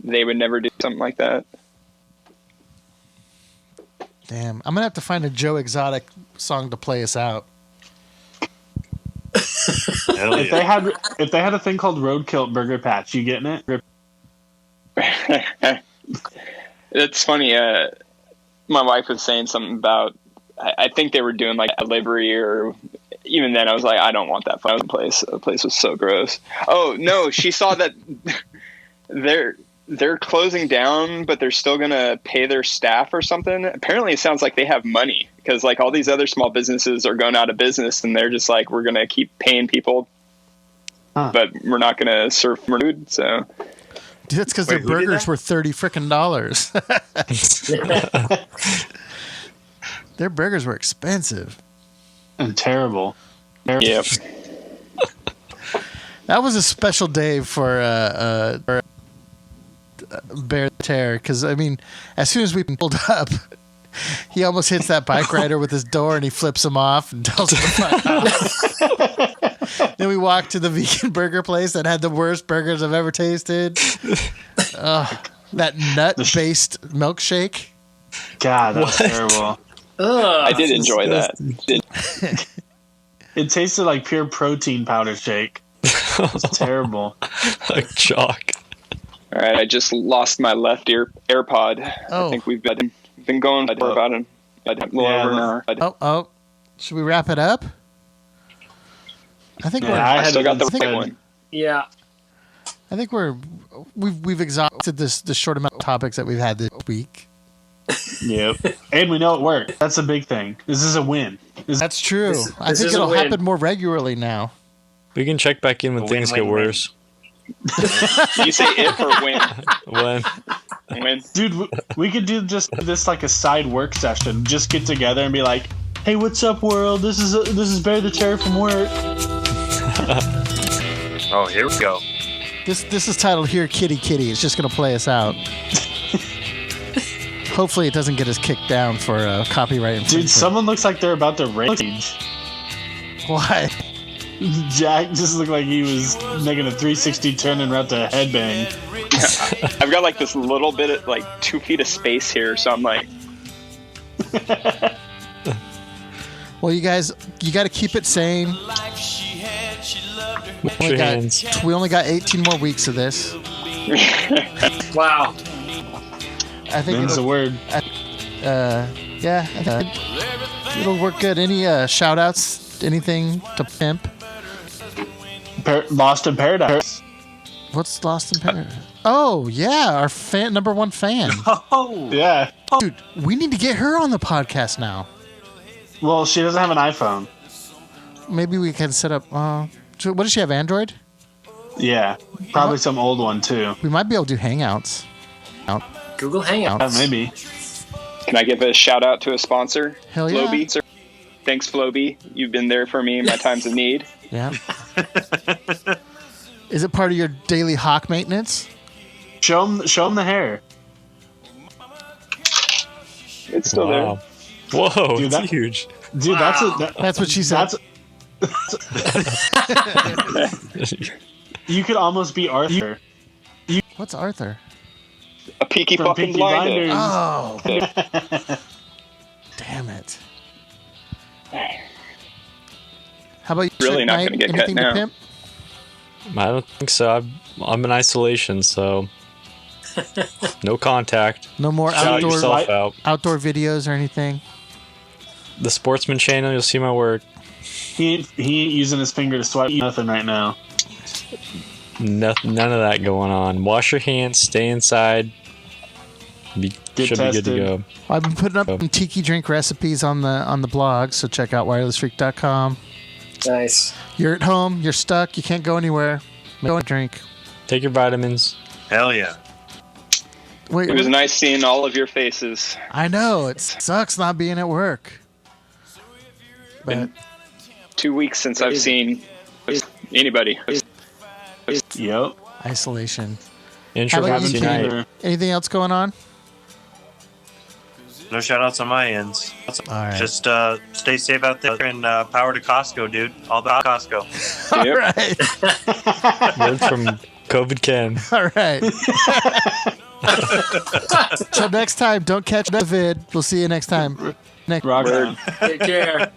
they would never do something like that. Damn. I'm going to have to find a Joe Exotic song to play us out. Hell If they had a thing called Roadkill at Burger Patch, you getting it? It's funny. My wife was saying something about. I think they were doing like a delivery, or even then, I was like, I don't want that fucking place. The place was so gross. Oh no, she saw that they're closing down, but they're still gonna pay their staff or something. Apparently, it sounds like they have money, because like all these other small businesses are going out of business, and they're just like, we're gonna keep paying people, but we're not gonna serve food. So. Dude, that's because their Wait, who did burgers that? were $30 dollars. Their burgers were expensive. And terrible. Yep. That was a special day for Bear Terror, because I mean, as soon as we pulled up, he almost hits that bike rider with his door, and he flips him off and tells him to fuck off. Then we walked to the vegan burger place that had the worst burgers I've ever tasted. That nut-based milkshake. God, that was terrible. I did enjoy that. It tasted like pure protein powder shake. It was terrible. Like chalk. All right, I just lost my left AirPod. Oh. I think we've been going for about a little over an hour. Oh. Should we wrap it up? I think I still got the I think- right one. Yeah. I think we've exhausted this short amount of topics that we've had this week. Yep. And we know it worked. That's a big thing. This is a win. That's true. I this think is a it'll win. happen more regularly now. We can check back in when things get win-win-win. worse. You say if or when? When? When? Dude, we could do just this like a side work session. Just get together and be like, "Hey, what's up, world? This is Bear the Terror from work." Oh, here we go. This is titled "Here, Kitty, Kitty." It's just gonna play us out. Hopefully, it doesn't get us kicked down for copyright infringement. Dude, someone looks like they're about to rage. Why? Jack just looked like he was making a 360 turn and about to headbang. I've got like this little bit of like 2 feet of space here, so I'm like, Well, you guys, you got to keep it sane. Wash your hands. We only got 18 more weeks of this. Wow. I think Them's the it'll, word. yeah, I think it'll work good. Any shout outs? Anything to pimp? Lost in Paradise. What's Lost in Paradise? Oh, yeah, our number one fan. Oh, Yeah. Dude, we need to get her on the podcast now. Well, she doesn't have an iPhone. Maybe we can set up. So what does she have? Android? Yeah. Probably some old one, too. We might be able to do Hangouts. Google Hangouts. Maybe. can I give a shout out to a sponsor? Hell yeah. Floby. Thanks, Floby. You've been there for me in my times of need. Yeah. Is it part of your daily hawk maintenance? Show him the hair. It's still Wow. Whoa, Dude, it's that- huge. Dude, That's what she said. You could almost be Arthur. What's Arthur? there. A Peaky From fucking Peaky Blinders. Blinders. Oh. Damn it. How about you? Really Chick not Knight? gonna get cut Anything to now. pimp? I don't think so. I'm in isolation, so No contact. No more Shout yourself out. outdoor videos or anything. The Sportsman channel, you'll see my work. He ain't using his finger to swipe nothing right now. None of that going on. Wash your hands. Stay inside. Should be good to go. I've been putting up some tiki drink recipes on the blog, so check out wirelessfreak.com. Nice. You're at home. You're stuck. You can't go anywhere. Go and drink. Take your vitamins. Hell yeah. Wait, It was nice seeing all of your faces. I know it sucks not being at work. But 2 weeks since I've seen anybody. Yep. isolation. Introverts you, unite. Anything else going on? No shout outs on my ends. All right. Just stay safe out there and power to Costco, dude. All about Costco. All Yep. right. Word from COVID Ken. All right. So next time, don't catch COVID. We'll see you next time. Rock on. Take care.